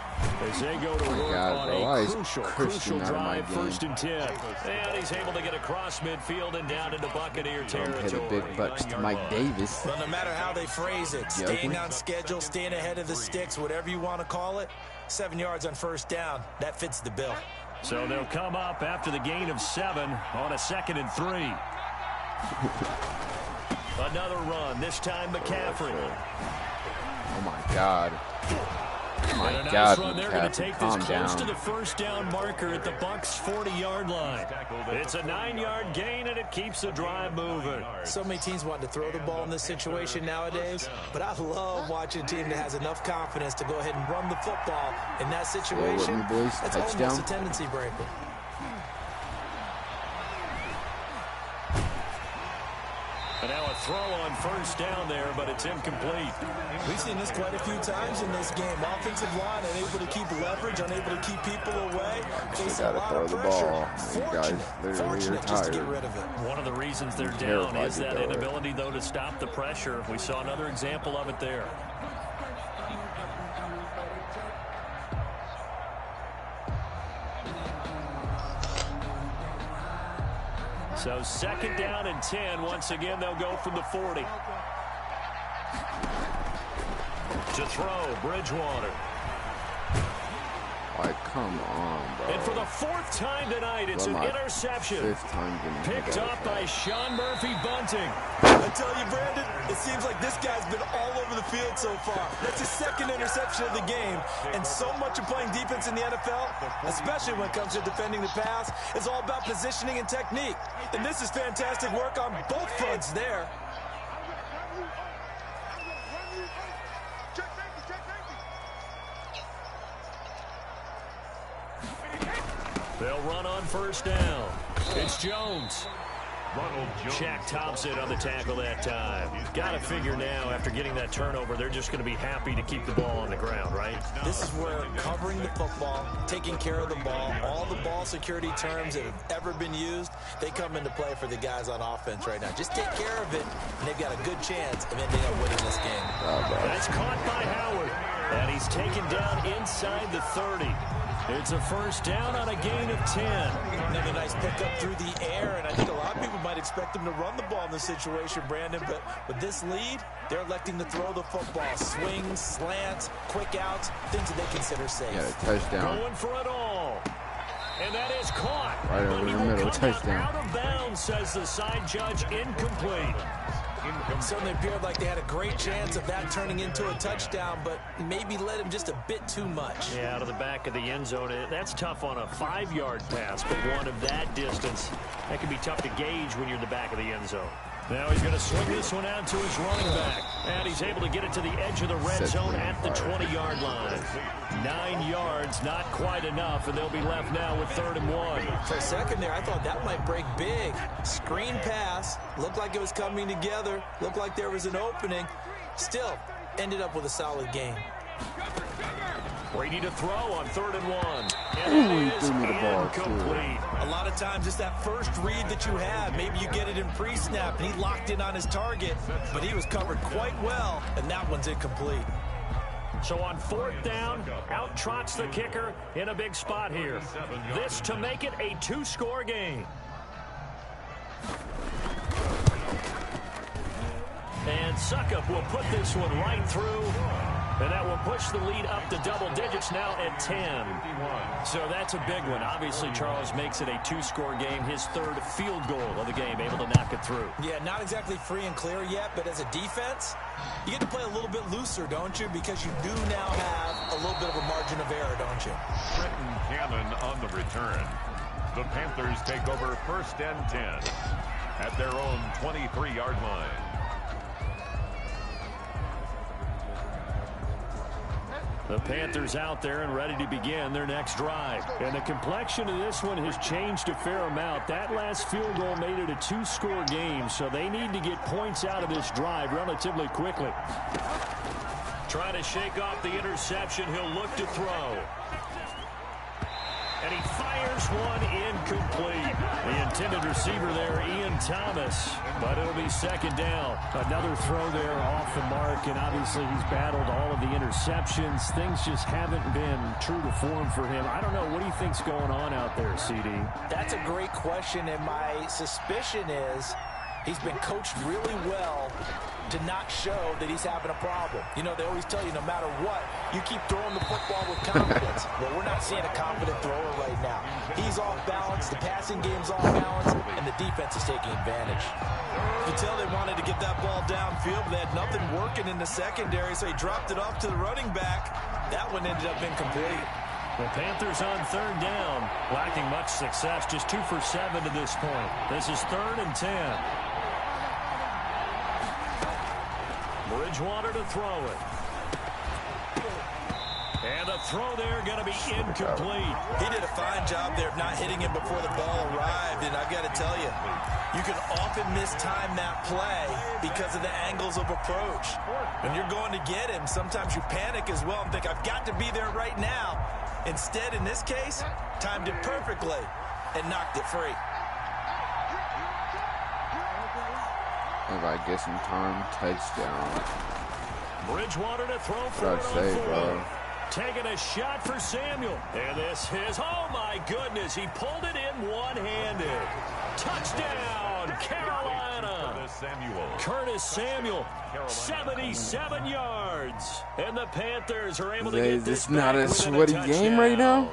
as they go to work on a crucial drive, 1st and 10. And he's able to get across midfield and down into Buccaneer territory. The big bucks to Mike Davis. Well, no matter how they phrase it, staying on schedule, staying ahead of the sticks, whatever you want to call it, 7 yards on 1st down, that fits the bill. So they'll come up after the gain of 7 on a 2nd and 3. Another run, this time McCaffrey. Oh, my God. Oh, my and a God, nice run. They're going to take this close to the 1st down marker at the Bucs' 40-yard line. It's a 9-yard gain, and it keeps the drive moving. So many teams want to throw the ball in this situation nowadays, but I love watching a team that has enough confidence to go ahead and run the football in that situation. That's almost a tendency breaker. And now a throw on 1st down there, but it's incomplete. We've seen this quite a few times in this game. Offensive line unable to keep leverage, unable to keep people away. Facing a lot of pressure. Fortunate just to get rid of it. One of the reasons they're down is that inability, though, to stop the pressure. We saw another example of it there. So 2nd down and 10. Once again, they'll go from the 40. To throw, Bridgewater. Like, come on, bro. And for the 4th time tonight, it's an interception. 5th time picked up by Sean Murphy-Bunting. I tell you, Brandon, it seems like this guy's been all over the field so far. That's his 2nd interception of the game. And so much of playing defense in the NFL, especially when it comes to defending the pass, is all about positioning and technique. And this is fantastic work on both fronts there. They'll run on 1st down. It's Jones. Shaq Thompson on the tackle that time. Got to figure now, after getting that turnover, they're just going to be happy to keep the ball on the ground, right? This is where covering the football, taking care of the ball, all the ball security terms that have ever been used, they come into play for the guys on offense right now. Just take care of it, and they've got a good chance of ending up winning this game. That's caught by Howard, and he's taken down inside the 30. It's a 1st down on a gain of 10. Another nice pickup through the air, and I think a lot of people might expect him to run the ball in this situation, Brandon, but with this lead, they're electing to throw the football. Swings, slants, quick outs, things that they consider safe. Yeah, touchdown. Going for it all. And that is caught. Right over the middle, touchdown. Out of bounds, says the side judge, incomplete. It certainly appeared like they had a great chance of that turning into a touchdown, but maybe led him just a bit too much. Yeah, out of the back of the end zone. That's tough on a 5-yard pass, but one of that distance, that can be tough to gauge when you're in the back of the end zone. Now he's going to swing this one out to his running back. And he's able to get it to the edge of the red zone at the 20-yard line. 9 yards, not quite enough, and they'll be left now with 3rd and 1. For a second there, I thought that might break big. Screen pass, looked like it was coming together, looked like there was an opening. Still, ended up with a solid game. Brady to throw on 3rd and 1. Ooh, he threw me the ball, incomplete. A lot of times, just that first read that you have, maybe you get it in pre-snap, and he locked in on his target, but he was covered quite well, and that one's incomplete. So on 4th down, out trots the kicker in a big spot here. This to make it a 2-score game. And Suckup will put this one right through. And that will push the lead up to double digits now at 10. So that's a big one. Obviously, Charles makes it a 2-score game. His 3rd field goal of the game, able to knock it through. Yeah, not exactly free and clear yet, but as a defense, you get to play a little bit looser, don't you? Because you do now have a little bit of a margin of error, don't you? Trenton Cannon on the return. The Panthers take over 1st and 10 at their own 23-yard line. The Panthers out there and ready to begin their next drive. And the complexion of this one has changed a fair amount. That last field goal made it a 2-score game, so they need to get points out of this drive relatively quickly. Trying to shake off the interception. He'll look to throw. And he fires one incomplete. The intended receiver there, Ian Thomas. But it'll be 2nd down. Another throw there off the mark, and obviously he's battled all of the interceptions. Things just haven't been true to form for him. I don't know. What do you think's going on out there, CD? That's a great question, and my suspicion is he's been coached really well to not show that he's having a problem. You know, they always tell you no matter what, you keep throwing the football with confidence. Well, we're not seeing a confident thrower right now. He's off balance, the passing game's off balance, and the defense is taking advantage. You can tell they wanted to get that ball downfield, but they had nothing working in the secondary, so he dropped it off to the running back. That one ended up incomplete. The Panthers on 3rd down, lacking much success, just 2 for 7 to this point. This is 3rd and 10. Bridgewater to throw it. And the throw there going to be incomplete. He did a fine job there of not hitting him before the ball arrived, and I've got to tell you, you can often mistime that play because of the angles of approach. When you're going to get him, sometimes you panic as well and think, I've got to be there right now. Instead, in this case, timed it perfectly and knocked it free. If I get some time, touchdown. Bridgewater to throw for it on 4. Taking a shot for Samuel. And this is, oh my goodness, he pulled it in one-handed. Touchdown, touchdown, Carolina. Curtis Samuel, 77 yards. And the Panthers are able to get this Is not a sweaty game right now?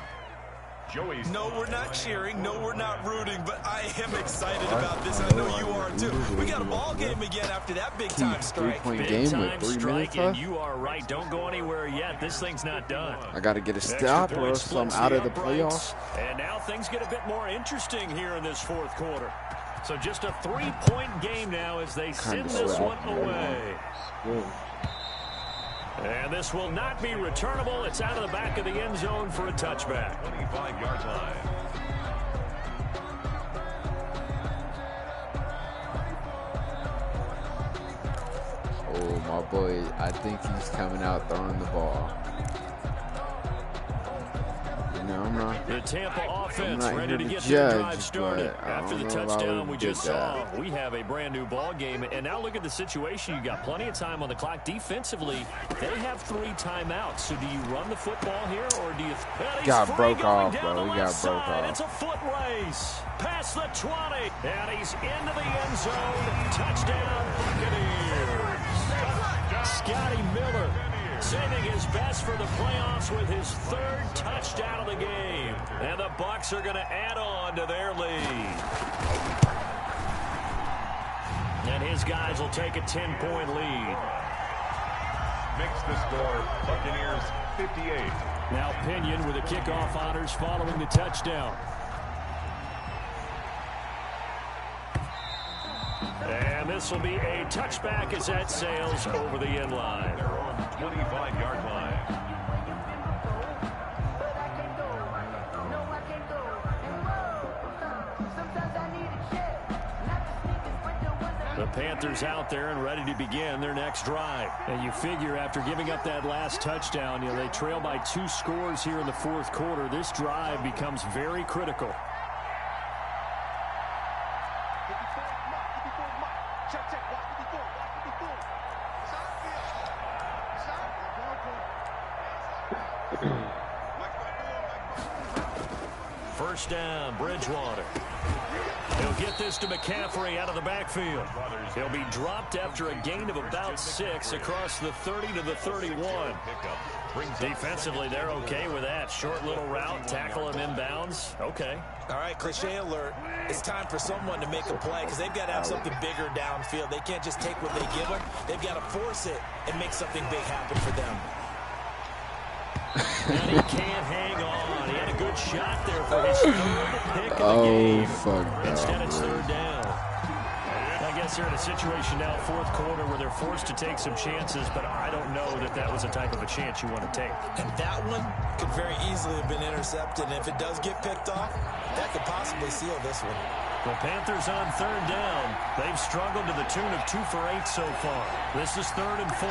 No, we're not cheering. No, we're not rooting. But I am excited about this. I know you are too. We got a ball game again after that big-time strike. Three-point game with 3 minutes left. You are right. Don't go anywhere yet. This thing's not done. I got to get a stop or else I'm out of the playoffs. And now things get a bit more interesting here in this fourth quarter. So just a 3-point game now as they send this one away. And this will not be returnable. It's out of the back of the end zone for a touchback. 25-yard line. Oh, my boy, I think he's coming out throwing the ball. No, I'm not. The Tampa offense ready to get their drive started. After the touchdown we just saw, we have a brand new ball game. And now look at the situation. You got plenty of time on the clock. Defensively, they have 3 timeouts. So do you run the football here, or do you? Got broke off, bro. We got broke off. It's a foot race past the 20, and he's into the end zone. Touchdown, Buccaneers. Scotty Miller saving his best for the playoffs with his 3rd touchdown of the game. And the Bucs are going to add on to their lead. And his guys will take a 10-point lead. Makes the score Buccaneers 58. Now Pinion with the kickoff honors following the touchdown. And this will be a touchback as that sails over the end line. They're on the 25-yard line. The Panthers out there and ready to begin their next drive. And you figure after giving up that last touchdown, they trail by 2 scores here in the fourth quarter. This drive becomes very critical. First down, Bridgewater. He'll get this to McCaffrey out of the backfield. He'll be dropped after a gain of about 6 across the 30 to the 31. Defensively, they're okay with that. Short little route, tackle him inbounds. Okay. All right, cliche alert. It's time for someone to make a play because they've got to have something bigger downfield. They can't just take what they give them. They've got to force it and make something big happen for them. And he can't hang on. He had a good shot there for his 3rd pick of the game. Instead, it's 3rd down. I guess they're in a situation now, fourth quarter, where they're forced to take some chances, but I don't know that that was the type of a chance you want to take. And that one could very easily have been intercepted. And if it does get picked off, that could possibly seal this one. The Panthers on 3rd down. They've struggled to the tune of 2 for 8 so far. This is 3rd and 4.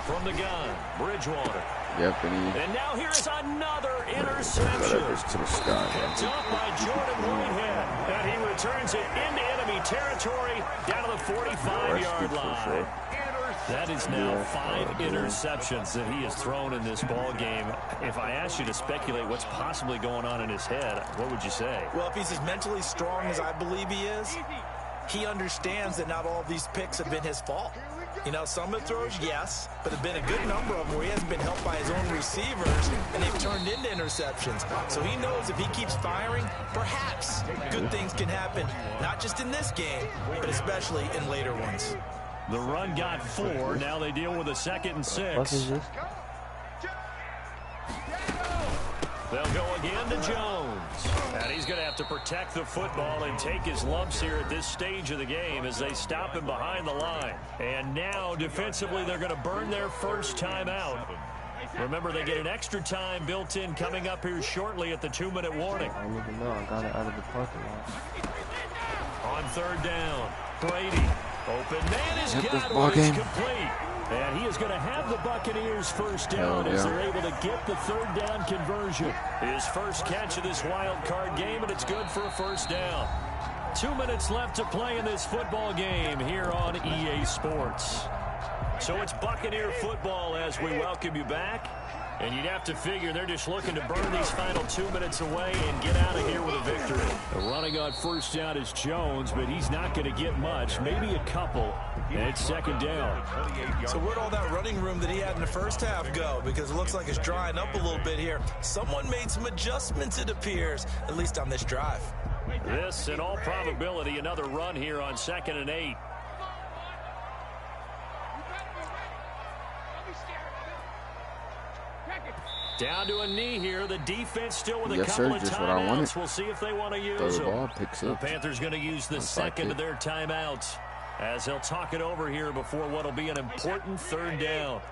From the gun, Bridgewater. Yep, and now here's another interception. Picked up by Jordan Whitehead. And he returns it into enemy territory down to the 45-yard line. That is now 5 interceptions that he has thrown in this ball game. If I asked you to speculate what's possibly going on in his head, what would you say? Well, if he's as mentally strong as I believe he is, he understands that not all of these picks have been his fault. Some of the throws, yes, but there have been a good number of them where he hasn't been helped by his own receivers, and they've turned into interceptions. So he knows if he keeps firing, perhaps good things can happen, not just in this game, but especially in later ones. The run got 4. Now they deal with a 2nd and 6. What is this? They'll go again to Jones. And he's going to have to protect the football and take his lumps here at this stage of the game as they stop him behind the line. And now, defensively, they're going to burn their first time out. Remember, they get an extra time built in coming up here shortly at the 2-minute warning. I don't even know. I got it out of the parking lot. On 3rd down, Brady. Open man is got it. It's complete. And he is going to have the Buccaneers first down as they're able to get the 3rd down conversion. His first catch of this wild card game, and it's good for a first down. 2 minutes left to play in this football game here on EA Sports. So it's Buccaneer football as we welcome you back. And you'd have to figure they're just looking to burn these final 2 minutes away and get out of here with a victory. Running on first down is Jones, but he's not going to get much, maybe a couple. And it's second down. So where'd all that running room that he had in the first half go? Because it looks like it's drying up a little bit here. Someone made some adjustments, it appears, at least on this drive. This, in all probability, another run here on 2nd and 8. Down to a knee here. The defense still with a couple of timeouts. We'll see if they want to use them. The Panthers going to use the second of their timeouts as they'll talk it over here before what will be an important third down.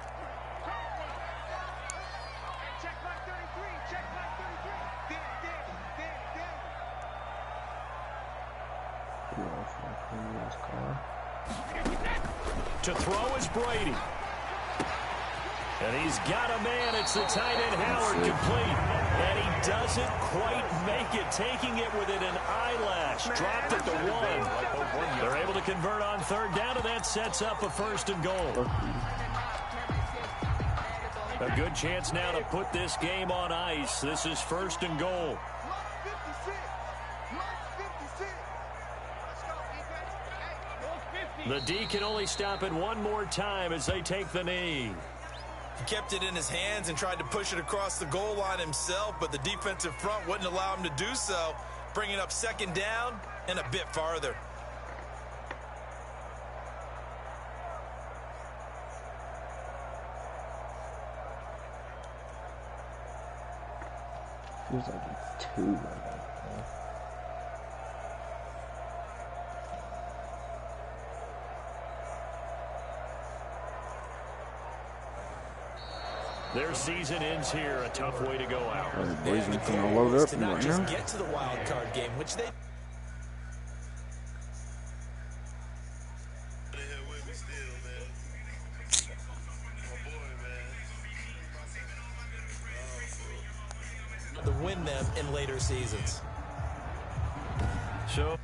To throw is Brady. And he's got a man. It's the tight end, Howard, complete. And he doesn't quite make it, taking it within an eyelash. Dropped at the 1. They're able to convert on third down, and that sets up a 1st and goal. A good chance now to put this game on ice. This is 1st and goal. The D can only stop it one more time as they take the knee. He kept it in his hands and tried to push it across the goal line himself, but the defensive front wouldn't allow him to do so, bringing up 2nd down and a bit farther. Feels like it's 2 right now. Their season ends here. A tough way to go out. The boys are going to load up to right not just now. get to the wild card game, which they... to win them in later seasons. So